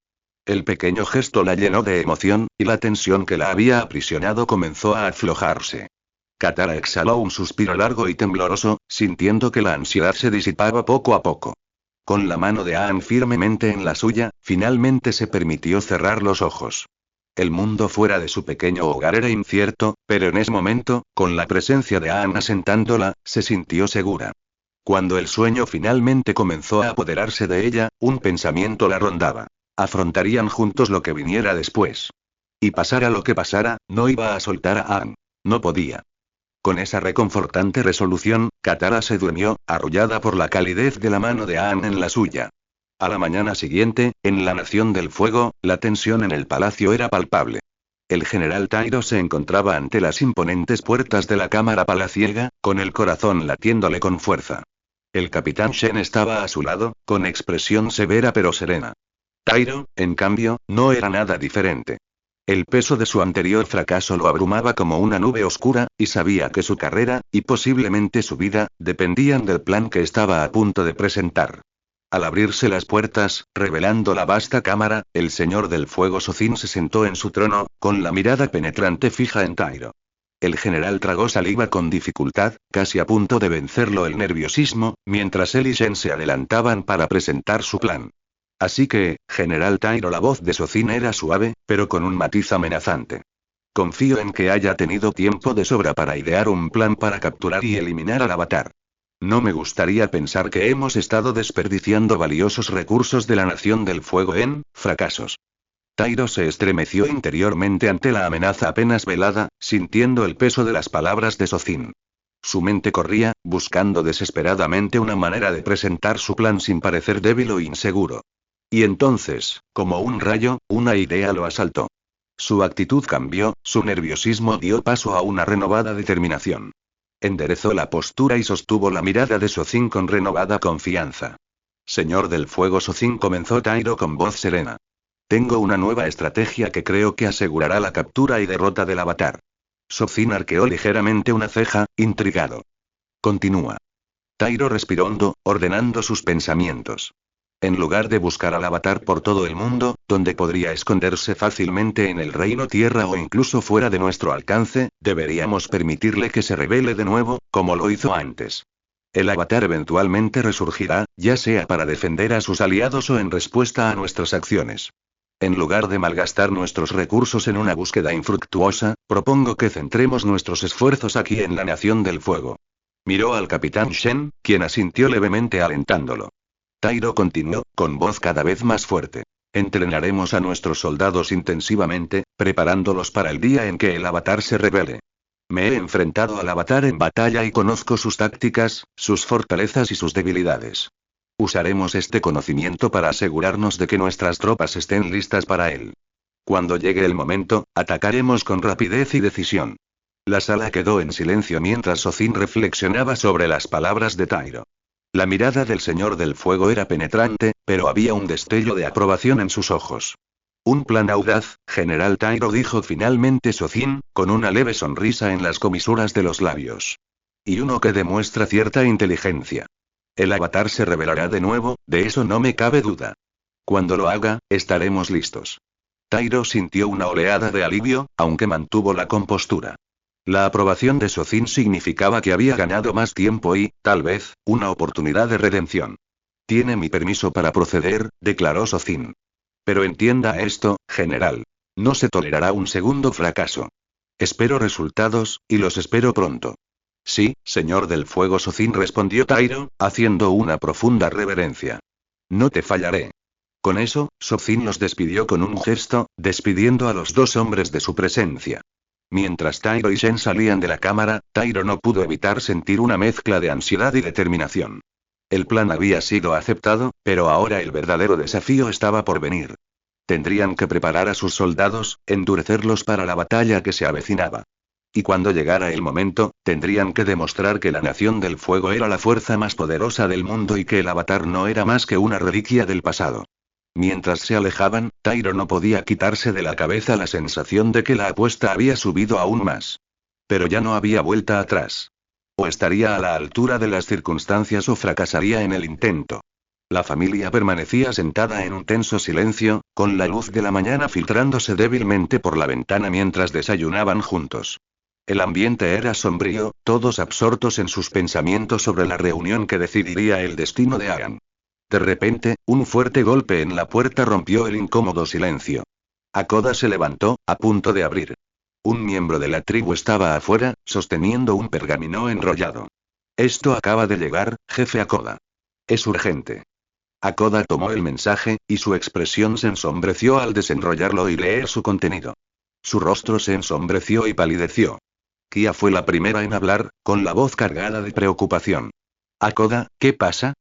El pequeño gesto la llenó de emoción, y la tensión que la había aprisionado comenzó a aflojarse. Katara exhaló un suspiro largo y tembloroso, sintiendo que la ansiedad se disipaba poco a poco. Con la mano de Aang firmemente en la suya, finalmente se permitió cerrar los ojos. El mundo fuera de su pequeño hogar era incierto, pero en ese momento, con la presencia de Anne asentándola, se sintió segura. Cuando el sueño finalmente comenzó a apoderarse de ella, un pensamiento la rondaba. Afrontarían juntos lo que viniera después. Y pasara lo que pasara, no iba a soltar a Anne. No podía. Con esa reconfortante resolución, Katara se durmió, arrullada por la calidez de la mano de Anne en la suya. A la mañana siguiente, en la Nación del Fuego, la tensión en el palacio era palpable. El general Tyro se encontraba ante las imponentes puertas de la cámara palaciega, con el corazón latiéndole con fuerza. El capitán Shen estaba a su lado, con expresión severa pero serena. Tyro, en cambio, no era nada diferente. El peso de su anterior fracaso lo abrumaba como una nube oscura, y sabía que su carrera, y posiblemente su vida, dependían del plan que estaba a punto de presentar. Al abrirse las puertas, revelando la vasta cámara, el señor del fuego Sozin se sentó en su trono, con la mirada penetrante fija en Tyro. El general tragó saliva con dificultad, casi a punto de vencerlo el nerviosismo, mientras él y Shen se adelantaban para presentar su plan. Así que, general Tyro, la voz de Sozin era suave, pero con un matiz amenazante. Confío en que haya tenido tiempo de sobra para idear un plan para capturar y eliminar al Avatar. No me gustaría pensar que hemos estado desperdiciando valiosos recursos de la Nación del Fuego en fracasos. Tyro se estremeció interiormente ante la amenaza apenas velada, sintiendo el peso de las palabras de Sozin. Su mente corría, buscando desesperadamente una manera de presentar su plan sin parecer débil o inseguro. Y entonces, como un rayo, una idea lo asaltó. Su actitud cambió, su nerviosismo dio paso a una renovada determinación. Enderezó la postura y sostuvo la mirada de Sozin con renovada confianza. Señor del Fuego Sozin, comenzó Tyro con voz serena. Tengo una nueva estrategia que creo que asegurará la captura y derrota del Avatar. Sozin arqueó ligeramente una ceja, intrigado. Continúa. Tyro respiró hondo, ordenando sus pensamientos. En lugar de buscar al Avatar por todo el mundo, donde podría esconderse fácilmente en el Reino Tierra o incluso fuera de nuestro alcance, deberíamos permitirle que se rebele de nuevo, como lo hizo antes. El Avatar eventualmente resurgirá, ya sea para defender a sus aliados o en respuesta a nuestras acciones. En lugar de malgastar nuestros recursos en una búsqueda infructuosa, propongo que centremos nuestros esfuerzos aquí en la Nación del Fuego. Miró al capitán Shen, quien asintió levemente alentándolo. Tyro continuó, con voz cada vez más fuerte. Entrenaremos a nuestros soldados intensivamente, preparándolos para el día en que el Avatar se revele. Me he enfrentado al Avatar en batalla y conozco sus tácticas, sus fortalezas y sus debilidades. Usaremos este conocimiento para asegurarnos de que nuestras tropas estén listas para él. Cuando llegue el momento, atacaremos con rapidez y decisión. La sala quedó en silencio mientras Sozin reflexionaba sobre las palabras de Tyro. La mirada del Señor del Fuego era penetrante, pero había un destello de aprobación en sus ojos. Un plan audaz, general Tyro, dijo finalmente Sozin, con una leve sonrisa en las comisuras de los labios. Y uno que demuestra cierta inteligencia. El Avatar se revelará de nuevo, de eso no me cabe duda. Cuando lo haga, estaremos listos. Tyro sintió una oleada de alivio, aunque mantuvo la compostura. La aprobación de Sozin significaba que había ganado más tiempo y, tal vez, una oportunidad de redención. Tiene mi permiso para proceder, declaró Sozin. Pero entienda esto, general. No se tolerará un segundo fracaso. Espero resultados, y los espero pronto. Sí, señor del Fuego Sozin, respondió Tyro, haciendo una profunda reverencia. No te fallaré. Con eso, Sozin los despidió con un gesto, despidiendo a los dos hombres de su presencia. Mientras Tyro y Shen salían de la cámara, Tyro no pudo evitar sentir una mezcla de ansiedad y determinación. El plan había sido aceptado, pero ahora el verdadero desafío estaba por venir. Tendrían que preparar a sus soldados, endurecerlos para la batalla que se avecinaba. Y cuando llegara el momento, tendrían que demostrar que la Nación del Fuego era la fuerza más poderosa del mundo y que el Avatar no era más que una reliquia del pasado. Mientras se alejaban, Tyro no podía quitarse de la cabeza la sensación de que la apuesta había subido aún más. Pero ya no había vuelta atrás. O estaría a la altura de las circunstancias o fracasaría en el intento. La familia permanecía sentada en un tenso silencio, con la luz de la mañana filtrándose débilmente por la ventana mientras desayunaban juntos. El ambiente era sombrío, todos absortos en sus pensamientos sobre la reunión que decidiría el destino de Aang. De repente, un fuerte golpe en la puerta rompió el incómodo silencio. Akoda se levantó, a punto de abrir. Un miembro de la tribu estaba afuera, sosteniendo un pergamino enrollado. Esto acaba de llegar, jefe Akoda. Es urgente. Akoda tomó el mensaje, y su expresión se ensombreció al desenrollarlo y leer su contenido. Su rostro se ensombreció y palideció. Kia fue la primera en hablar, con la voz cargada de preocupación. Akoda, ¿qué pasa?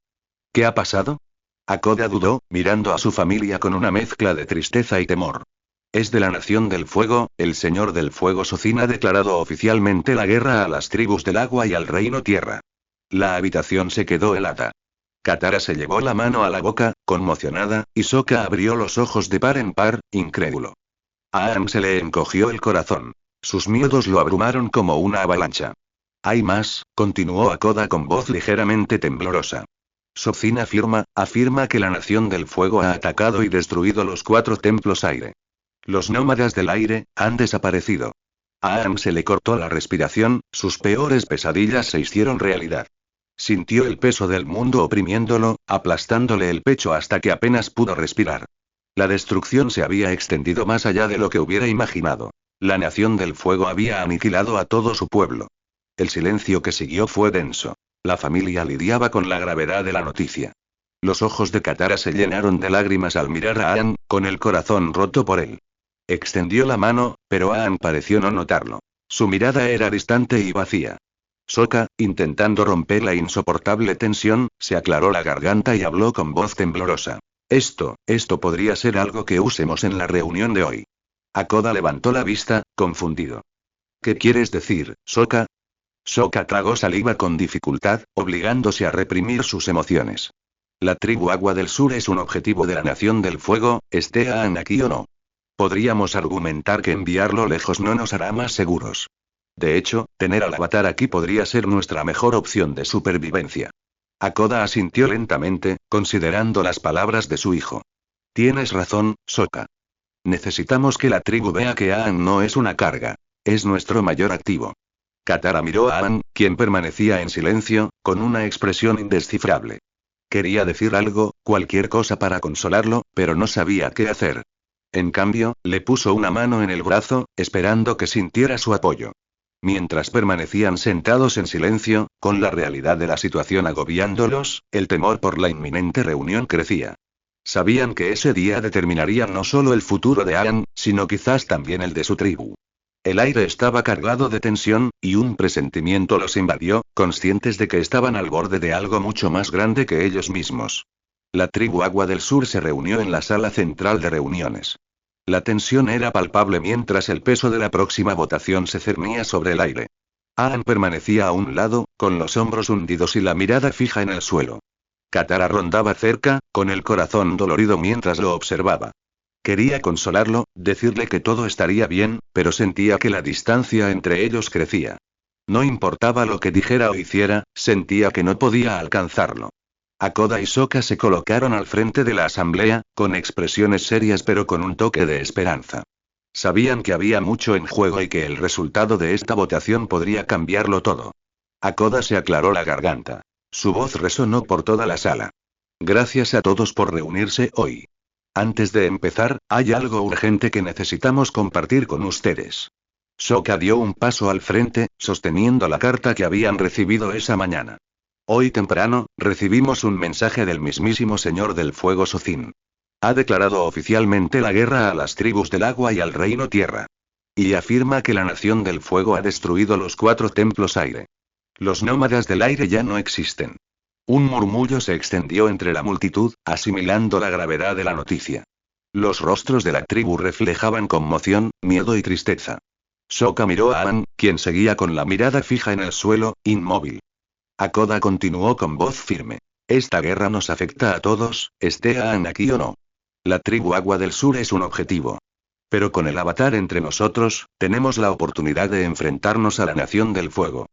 ¿Qué ha pasado? Akoda dudó, mirando a su familia con una mezcla de tristeza y temor. Es de la Nación del Fuego, el Señor del Fuego Socin ha declarado oficialmente la guerra a las tribus del agua y al Reino Tierra. La habitación se quedó helada. Katara se llevó la mano a la boca, conmocionada, y Sokka abrió los ojos de par en par, incrédulo. A Aang se le encogió el corazón. Sus miedos lo abrumaron como una avalancha. Hay más, continuó Akoda con voz ligeramente temblorosa. Socin afirma que la Nación del Fuego ha atacado y destruido los 4 templos aire. Los nómadas del aire han desaparecido. A Aang se le cortó la respiración, sus peores pesadillas se hicieron realidad. Sintió el peso del mundo oprimiéndolo, aplastándole el pecho hasta que apenas pudo respirar. La destrucción se había extendido más allá de lo que hubiera imaginado. La Nación del Fuego había aniquilado a todo su pueblo. El silencio que siguió fue denso. La familia lidiaba con la gravedad de la noticia. Los ojos de Katara se llenaron de lágrimas al mirar a Aang, con el corazón roto por él. Extendió la mano, pero Aang pareció no notarlo. Su mirada era distante y vacía. Sokka, intentando romper la insoportable tensión, se aclaró la garganta y habló con voz temblorosa. Esto podría ser algo que usemos en la reunión de hoy. Akoda levantó la vista, confundido. ¿Qué quieres decir, Sokka? Sokka tragó saliva con dificultad, obligándose a reprimir sus emociones. La tribu Agua del Sur es un objetivo de la Nación del Fuego, esté Aang aquí o no. Podríamos argumentar que enviarlo lejos no nos hará más seguros. De hecho, tener al avatar aquí podría ser nuestra mejor opción de supervivencia. Akoda asintió lentamente, considerando las palabras de su hijo. Tienes razón, Sokka. Necesitamos que la tribu vea que Aang no es una carga. Es nuestro mayor activo. Katara miró a Aang, quien permanecía en silencio, con una expresión indescifrable. Quería decir algo, cualquier cosa para consolarlo, pero no sabía qué hacer. En cambio, le puso una mano en el brazo, esperando que sintiera su apoyo. Mientras permanecían sentados en silencio, con la realidad de la situación agobiándolos, el temor por la inminente reunión crecía. Sabían que ese día determinaría no solo el futuro de Aang, sino quizás también el de su tribu. El aire estaba cargado de tensión, y un presentimiento los invadió, conscientes de que estaban al borde de algo mucho más grande que ellos mismos. La tribu Agua del Sur se reunió en la sala central de reuniones. La tensión era palpable mientras el peso de la próxima votación se cernía sobre el aire. Aang permanecía a un lado, con los hombros hundidos y la mirada fija en el suelo. Katara rondaba cerca, con el corazón dolorido mientras lo observaba. Quería consolarlo, decirle que todo estaría bien, pero sentía que la distancia entre ellos crecía. No importaba lo que dijera o hiciera, sentía que no podía alcanzarlo. Akoda y Sokka se colocaron al frente de la asamblea, con expresiones serias pero con un toque de esperanza. Sabían que había mucho en juego y que el resultado de esta votación podría cambiarlo todo. Akoda se aclaró la garganta. Su voz resonó por toda la sala. Gracias a todos por reunirse hoy. Antes de empezar, hay algo urgente que necesitamos compartir con ustedes. Sokka dio un paso al frente, sosteniendo la carta que habían recibido esa mañana. Hoy temprano, recibimos un mensaje del mismísimo Señor del Fuego Socin. Ha declarado oficialmente la guerra a las tribus del agua y al Reino Tierra. Y afirma que la Nación del Fuego ha destruido los 4 templos aire. Los nómadas del aire ya no existen. Un murmullo se extendió entre la multitud, asimilando la gravedad de la noticia. Los rostros de la tribu reflejaban conmoción, miedo y tristeza. Sokka miró a Aang, quien seguía con la mirada fija en el suelo, inmóvil. Akoda continuó con voz firme. Esta guerra nos afecta a todos, esté Aang aquí o no. La tribu Agua del Sur es un objetivo. Pero con el avatar entre nosotros, tenemos la oportunidad de enfrentarnos a la Nación del Fuego.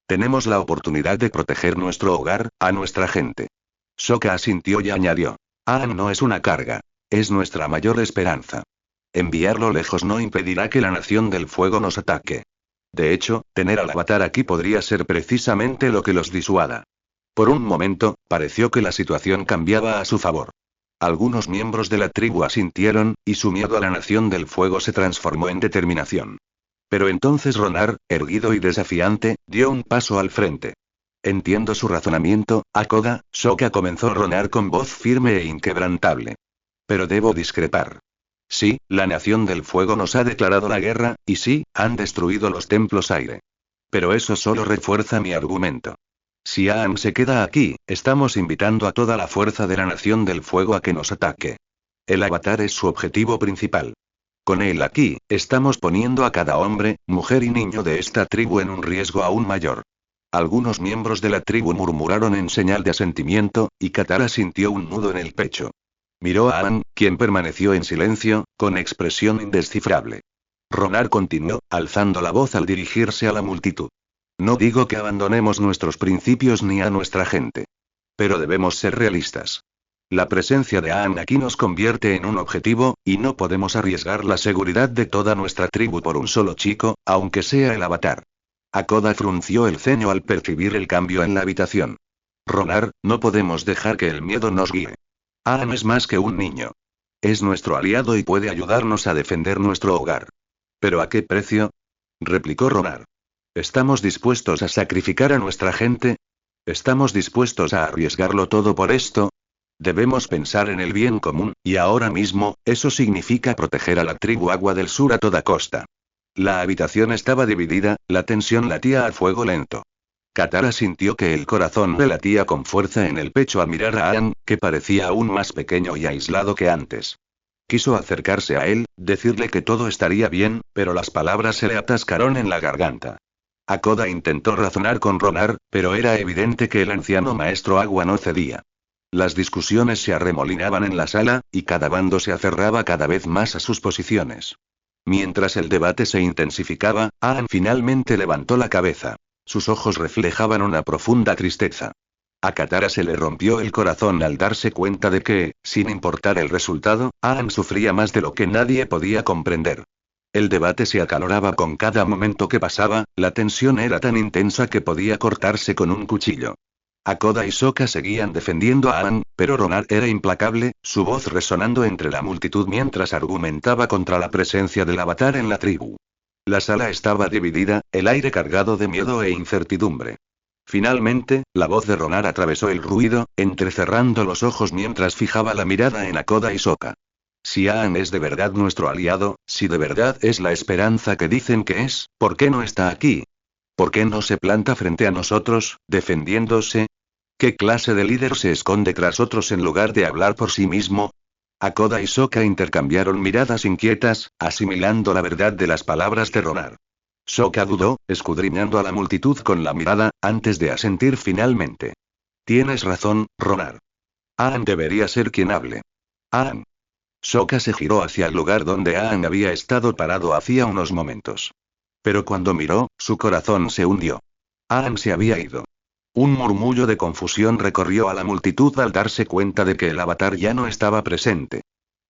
Tenemos la oportunidad de proteger nuestro hogar, a nuestra gente. Sokka asintió y añadió. Aang no es una carga. Es nuestra mayor esperanza. Enviarlo lejos no impedirá que la Nación del Fuego nos ataque. De hecho, tener al avatar aquí podría ser precisamente lo que los disuada. Por un momento, pareció que la situación cambiaba a su favor. Algunos miembros de la tribu asintieron, y su miedo a la nación del fuego se transformó en determinación. Pero entonces Ronar, erguido y desafiante, dio un paso al frente. Entiendo su razonamiento, Hakoda. Sokka comenzó Ronar con voz firme e inquebrantable. Pero debo discrepar. Sí, la nación del fuego nos ha declarado la guerra, y sí, han destruido los templos aire. Pero eso solo refuerza mi argumento. Si Aang se queda aquí, estamos invitando a toda la fuerza de la nación del fuego a que nos ataque. El avatar es su objetivo principal. Con él aquí, estamos poniendo a cada hombre, mujer y niño de esta tribu en un riesgo aún mayor. Algunos miembros de la tribu murmuraron en señal de asentimiento, y Katara sintió un nudo en el pecho. Miró a Aang, quien permaneció en silencio, con expresión indescifrable. Ronar continuó, alzando la voz al dirigirse a la multitud. No digo que abandonemos nuestros principios ni a nuestra gente. Pero debemos ser realistas. La presencia de Aang aquí nos convierte en un objetivo, y no podemos arriesgar la seguridad de toda nuestra tribu por un solo chico, aunque sea el avatar. Hakoda frunció el ceño al percibir el cambio en la habitación. Ronar, no podemos dejar que el miedo nos guíe. Aang es más que un niño. Es nuestro aliado y puede ayudarnos a defender nuestro hogar. ¿Pero a qué precio? Replicó Ronar. ¿Estamos dispuestos a sacrificar a nuestra gente? ¿Estamos dispuestos a arriesgarlo todo por esto? Debemos pensar en el bien común, y ahora mismo, eso significa proteger a la tribu Agua del Sur a toda costa. La habitación estaba dividida, la tensión latía a fuego lento. Katara sintió que el corazón le latía con fuerza en el pecho al mirar a Aang, que parecía aún más pequeño y aislado que antes. Quiso acercarse a él, decirle que todo estaría bien, pero las palabras se le atascaron en la garganta. Hakoda intentó razonar con Ronar, pero era evidente que el anciano maestro Agua no cedía. Las discusiones se arremolinaban en la sala, y cada bando se aferraba cada vez más a sus posiciones. Mientras el debate se intensificaba, Aang finalmente levantó la cabeza. Sus ojos reflejaban una profunda tristeza. A Katara se le rompió el corazón al darse cuenta de que, sin importar el resultado, Aang sufría más de lo que nadie podía comprender. El debate se acaloraba con cada momento que pasaba, la tensión era tan intensa que podía cortarse con un cuchillo. Hakoda y Sokka seguían defendiendo a Aang, pero Ronar era implacable, su voz resonando entre la multitud mientras argumentaba contra la presencia del avatar en la tribu. La sala estaba dividida, el aire cargado de miedo e incertidumbre. Finalmente, la voz de Ronar atravesó el ruido, entrecerrando los ojos mientras fijaba la mirada en Hakoda y Sokka. Si Aang es de verdad nuestro aliado, si de verdad es la esperanza que dicen que es, ¿por qué no está aquí? ¿Por qué no se planta frente a nosotros, defendiéndose? ¿Qué clase de líder se esconde tras otros en lugar de hablar por sí mismo? Hakoda y Sokka intercambiaron miradas inquietas, asimilando la verdad de las palabras de Ronar. Sokka dudó, escudriñando a la multitud con la mirada, antes de asentir finalmente. Tienes razón, Ronar. Aang debería ser quien hable. Aang. Sokka se giró hacia el lugar donde Aang había estado parado hacía unos momentos. Pero cuando miró, su corazón se hundió. Aang se había ido. Un murmullo de confusión recorrió a la multitud al darse cuenta de que el avatar ya no estaba presente.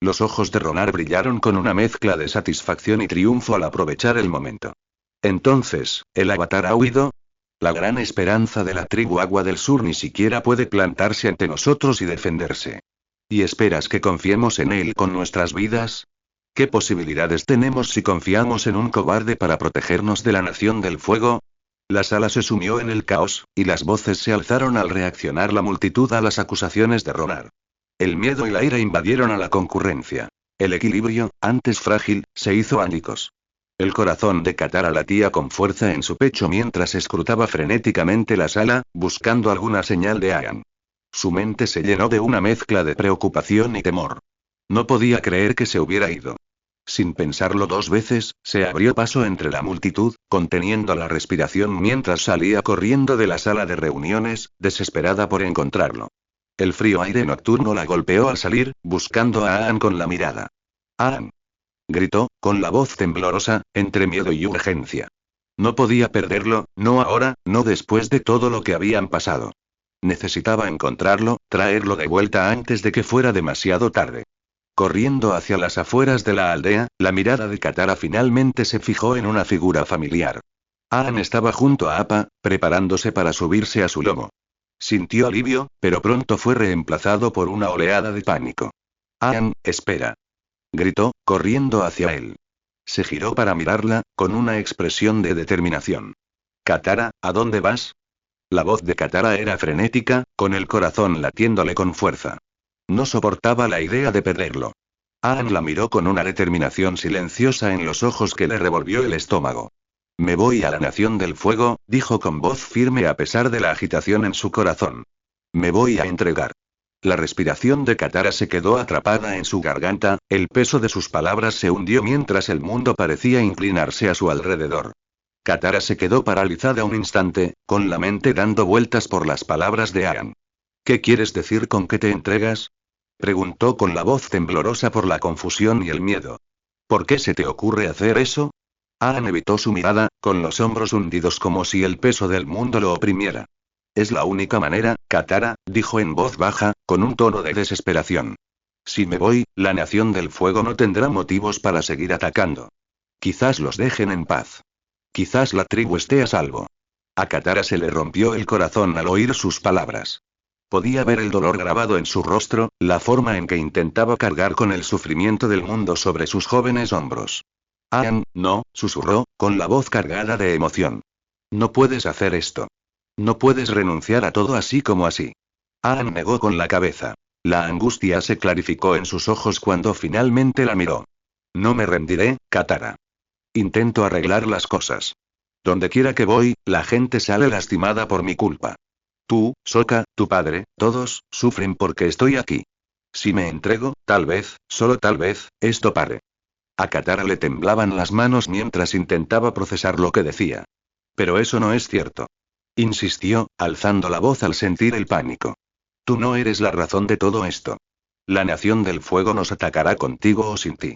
Los ojos de Ronar brillaron con una mezcla de satisfacción y triunfo al aprovechar el momento. Entonces, ¿el avatar ha huido? La gran esperanza de la tribu Agua del Sur ni siquiera puede plantarse ante nosotros y defenderse. ¿Y esperas que confiemos en él con nuestras vidas? ¿Qué posibilidades tenemos si confiamos en un cobarde para protegernos de la nación del fuego? La sala se sumió en el caos, y las voces se alzaron al reaccionar la multitud a las acusaciones de Ronar. El miedo y la ira invadieron a la concurrencia. El equilibrio, antes frágil, se hizo añicos. El corazón de Katara latía con fuerza en su pecho mientras escrutaba frenéticamente la sala, buscando alguna señal de Aang. Su mente se llenó de una mezcla de preocupación y temor. No podía creer que se hubiera ido. Sin pensarlo dos veces, se abrió paso entre la multitud, conteniendo la respiración mientras salía corriendo de la sala de reuniones, desesperada por encontrarlo. El frío aire nocturno la golpeó al salir, buscando a Aang con la mirada. ¡Aang! Gritó, con la voz temblorosa, entre miedo y urgencia. No podía perderlo, no ahora, no después de todo lo que habían pasado. Necesitaba encontrarlo, traerlo de vuelta antes de que fuera demasiado tarde. Corriendo hacia las afueras de la aldea, la mirada de Katara finalmente se fijó en una figura familiar. Aang estaba junto a Appa, preparándose para subirse a su lomo. Sintió alivio, pero pronto fue reemplazado por una oleada de pánico. Aang, espera. Gritó, corriendo hacia él. Se giró para mirarla, con una expresión de determinación. Katara, ¿a dónde vas? La voz de Katara era frenética, con el corazón latiéndole con fuerza. No soportaba la idea de perderlo. Aang la miró con una determinación silenciosa en los ojos que le revolvió el estómago. Me voy a la Nación del Fuego, dijo con voz firme a pesar de la agitación en su corazón. Me voy a entregar. La respiración de Katara se quedó atrapada en su garganta, el peso de sus palabras se hundió mientras el mundo parecía inclinarse a su alrededor. Katara se quedó paralizada un instante, con la mente dando vueltas por las palabras de Aang. ¿Qué quieres decir con que te entregas? Preguntó con la voz temblorosa por la confusión y el miedo. ¿Por qué se te ocurre hacer eso? Aang evitó su mirada, con los hombros hundidos como si el peso del mundo lo oprimiera. Es la única manera, Katara, dijo en voz baja, con un tono de desesperación. Si me voy, la Nación del Fuego no tendrá motivos para seguir atacando. Quizás los dejen en paz. Quizás la tribu esté a salvo. A Katara se le rompió el corazón al oír sus palabras. Podía ver el dolor grabado en su rostro, la forma en que intentaba cargar con el sufrimiento del mundo sobre sus jóvenes hombros. Aang, no, susurró, con la voz cargada de emoción. No puedes hacer esto. No puedes renunciar a todo así como así. Aang negó con la cabeza. La angustia se clarificó en sus ojos cuando finalmente la miró. No me rendiré, Katara. Intento arreglar las cosas. Donde quiera que voy, la gente sale lastimada por mi culpa. Tú, Sokka, tu padre, todos, sufren porque estoy aquí. Si me entrego, tal vez, solo tal vez, esto pare. A Katara le temblaban las manos mientras intentaba procesar lo que decía. Pero eso no es cierto. Insistió, alzando la voz al sentir el pánico. Tú no eres la razón de todo esto. La Nación del Fuego nos atacará contigo o sin ti.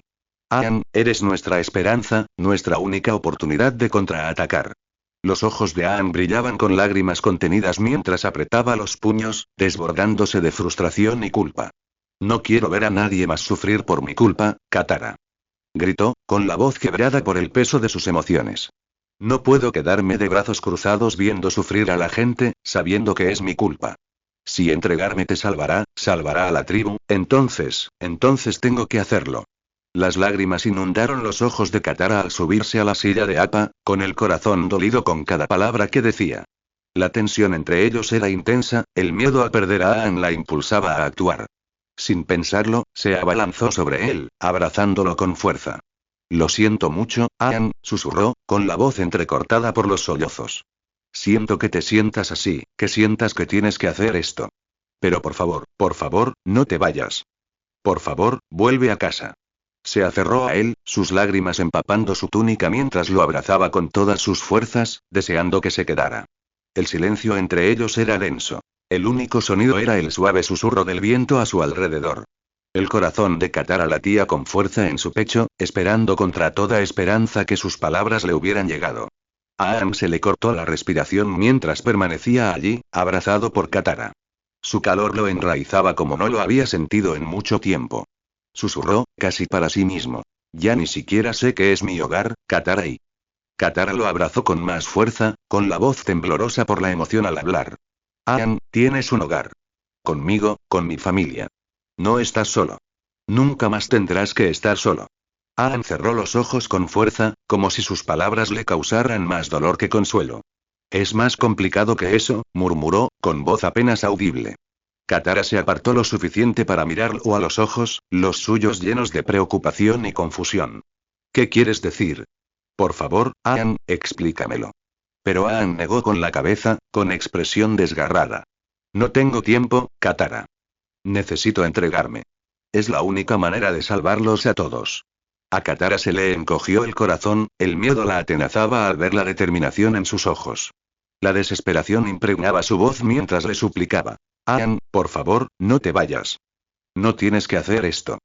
Aang, eres nuestra esperanza, nuestra única oportunidad de contraatacar. Los ojos de Aang brillaban con lágrimas contenidas mientras apretaba los puños, desbordándose de frustración y culpa. No quiero ver a nadie más sufrir por mi culpa, Katara. Gritó, con la voz quebrada por el peso de sus emociones. No puedo quedarme de brazos cruzados viendo sufrir a la gente, sabiendo que es mi culpa. Si entregarme te salvará, salvará a la tribu, entonces tengo que hacerlo. Las lágrimas inundaron los ojos de Katara al subirse a la silla de Appa, con el corazón dolido con cada palabra que decía. La tensión entre ellos era intensa, el miedo a perder a Aang la impulsaba a actuar. Sin pensarlo, se abalanzó sobre él, abrazándolo con fuerza. Lo siento mucho, Aang, susurró, con la voz entrecortada por los sollozos. Siento que te sientas así, que sientas que tienes que hacer esto. Pero por favor, no te vayas. Por favor, vuelve a casa. Se aferró a él, sus lágrimas empapando su túnica mientras lo abrazaba con todas sus fuerzas, deseando que se quedara. El silencio entre ellos era denso. El único sonido era el suave susurro del viento a su alrededor. El corazón de Katara latía con fuerza en su pecho, esperando contra toda esperanza que sus palabras le hubieran llegado. A Aang se le cortó la respiración mientras permanecía allí, abrazado por Katara. Su calor lo enraizaba como no lo había sentido en mucho tiempo. Susurró, casi para sí mismo. Ya ni siquiera sé qué es mi hogar, Katara y... Katara lo abrazó con más fuerza, con la voz temblorosa por la emoción al hablar. Aang, tienes un hogar. Conmigo, con mi familia. No estás solo. Nunca más tendrás que estar solo. Aang cerró los ojos con fuerza, como si sus palabras le causaran más dolor que consuelo. Es más complicado que eso, murmuró, con voz apenas audible. Katara se apartó lo suficiente para mirarlo a los ojos, los suyos llenos de preocupación y confusión. ¿Qué quieres decir? Por favor, Aang, explícamelo. Pero Aang negó con la cabeza, con expresión desgarrada. No tengo tiempo, Katara. Necesito entregarme. Es la única manera de salvarlos a todos. A Katara se le encogió el corazón, el miedo la atenazaba al ver la determinación en sus ojos. La desesperación impregnaba su voz mientras le suplicaba. Aang, por favor, no te vayas. No tienes que hacer esto.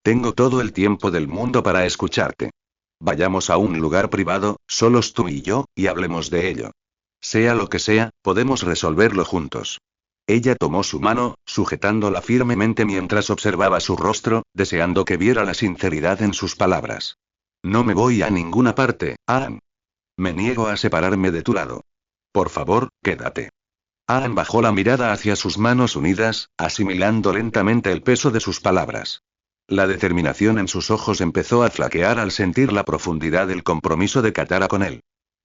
Tengo todo el tiempo del mundo para escucharte. Vayamos a un lugar privado, solos tú y yo, y hablemos de ello. Sea lo que sea, podemos resolverlo juntos. Ella tomó su mano, sujetándola firmemente mientras observaba su rostro, deseando que viera la sinceridad en sus palabras. No me voy a ninguna parte, Aang. Me niego a separarme de tu lado. Por favor, quédate. Aang bajó la mirada hacia sus manos unidas, asimilando lentamente el peso de sus palabras. La determinación en sus ojos empezó a flaquear al sentir la profundidad del compromiso de Katara con él.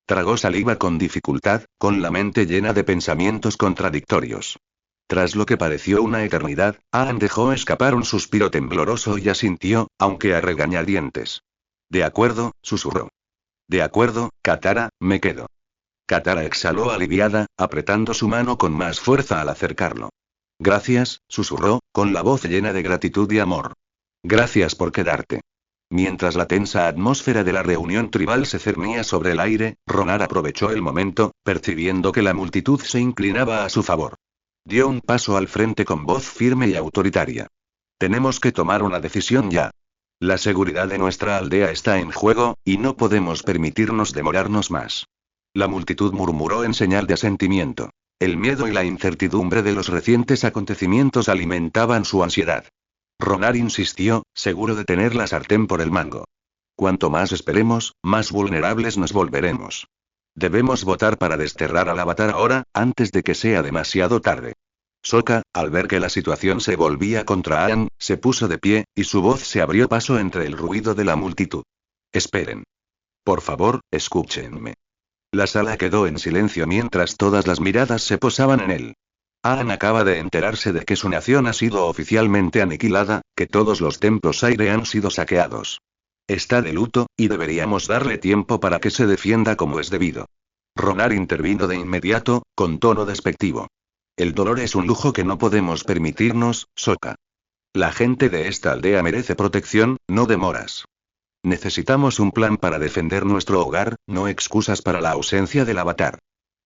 Tragó saliva con dificultad, con la mente llena de pensamientos contradictorios. Tras lo que pareció una eternidad, Aang dejó escapar un suspiro tembloroso y asintió, aunque a regañadientes. De acuerdo, susurró. De acuerdo, Katara, me quedo. Katara exhaló aliviada, apretando su mano con más fuerza al acercarlo. Gracias, susurró, con la voz llena de gratitud y amor. Gracias por quedarte. Mientras la tensa atmósfera de la reunión tribal se cernía sobre el aire, Ronar aprovechó el momento, percibiendo que la multitud se inclinaba a su favor. Dio un paso al frente con voz firme y autoritaria. Tenemos que tomar una decisión ya. La seguridad de nuestra aldea está en juego, y no podemos permitirnos demorarnos más. La multitud murmuró en señal de asentimiento. El miedo y la incertidumbre de los recientes acontecimientos alimentaban su ansiedad. Ronar insistió, seguro de tener la sartén por el mango. Cuanto más esperemos, más vulnerables nos volveremos. Debemos votar para desterrar al Avatar ahora, antes de que sea demasiado tarde. Sokka, al ver que la situación se volvía contra Aang, se puso de pie, y su voz se abrió paso entre el ruido de la multitud. Esperen. Por favor, escúchenme. La sala quedó en silencio mientras todas las miradas se posaban en él. Aang acaba de enterarse de que su nación ha sido oficialmente aniquilada, que todos los templos aire han sido saqueados. Está de luto, y deberíamos darle tiempo para que se defienda como es debido. Ronar intervino de inmediato, con tono despectivo. El dolor es un lujo que no podemos permitirnos, Sokka. La gente de esta aldea merece protección, no demoras. Necesitamos un plan para defender nuestro hogar, no excusas para la ausencia del Avatar.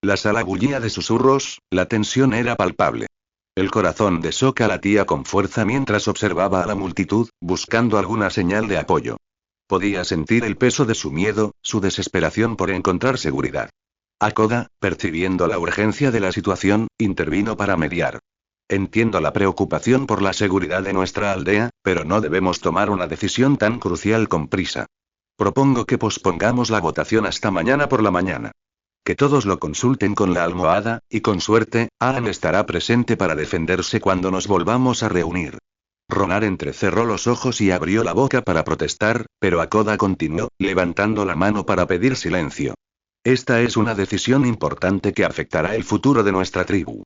La sala bullía de susurros, la tensión era palpable. El corazón de Sokka latía con fuerza mientras observaba a la multitud, buscando alguna señal de apoyo. Podía sentir el peso de su miedo, su desesperación por encontrar seguridad. Hakoda, percibiendo la urgencia de la situación, intervino para mediar. Entiendo la preocupación por la seguridad de nuestra aldea, pero no debemos tomar una decisión tan crucial con prisa. Propongo que pospongamos la votación hasta mañana por la mañana. Que todos lo consulten con la almohada, y con suerte, Aang estará presente para defenderse cuando nos volvamos a reunir. Ronar entrecerró los ojos y abrió la boca para protestar, pero Hakoda continuó, levantando la mano para pedir silencio. Esta es una decisión importante que afectará el futuro de nuestra tribu.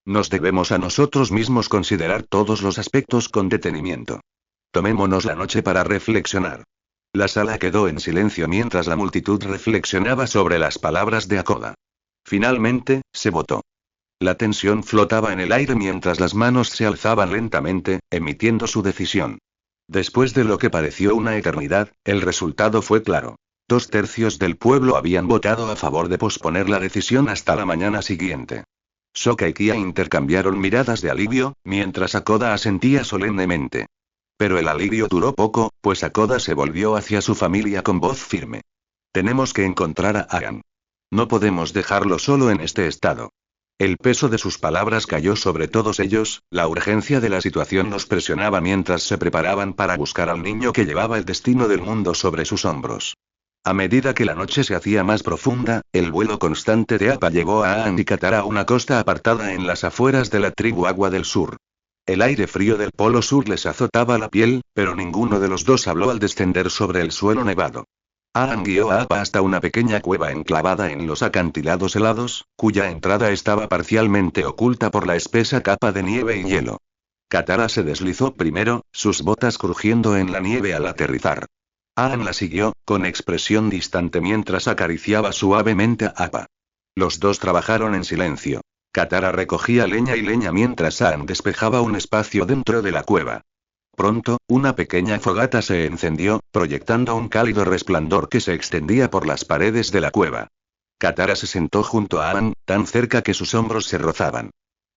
Nos debemos a nosotros mismos considerar todos los aspectos con detenimiento. Tomémonos la noche para reflexionar. La sala quedó en silencio mientras la multitud reflexionaba sobre las palabras de Hakoda. Finalmente, se votó. La tensión flotaba en el aire mientras las manos se alzaban lentamente, emitiendo su decisión. Después de lo que pareció una eternidad, el resultado fue claro. 2/3 del pueblo habían votado a favor de posponer la decisión hasta la mañana siguiente. Sokka y Kia intercambiaron miradas de alivio, mientras Hakoda asentía solemnemente. Pero el alivio duró poco, pues Hakoda se volvió hacia su familia con voz firme. Tenemos que encontrar a Aang. No podemos dejarlo solo en este estado. El peso de sus palabras cayó sobre todos ellos, la urgencia de la situación los presionaba mientras se preparaban para buscar al niño que llevaba el destino del mundo sobre sus hombros. A medida que la noche se hacía más profunda, el vuelo constante de Appa llevó a Aang y Katara a una costa apartada en las afueras de la tribu Agua del Sur. El aire frío del Polo Sur les azotaba la piel, pero ninguno de los dos habló al descender sobre el suelo nevado. Aang guió a Appa hasta una pequeña cueva enclavada en los acantilados helados, cuya entrada estaba parcialmente oculta por la espesa capa de nieve y hielo. Katara se deslizó primero, sus botas crujiendo en la nieve al aterrizar. Aang la siguió, con expresión distante mientras acariciaba suavemente a Appa. Los dos trabajaron en silencio. Katara recogía leña y leña mientras Aang despejaba un espacio dentro de la cueva. Pronto, una pequeña fogata se encendió, proyectando un cálido resplandor que se extendía por las paredes de la cueva. Katara se sentó junto a Aang, tan cerca que sus hombros se rozaban.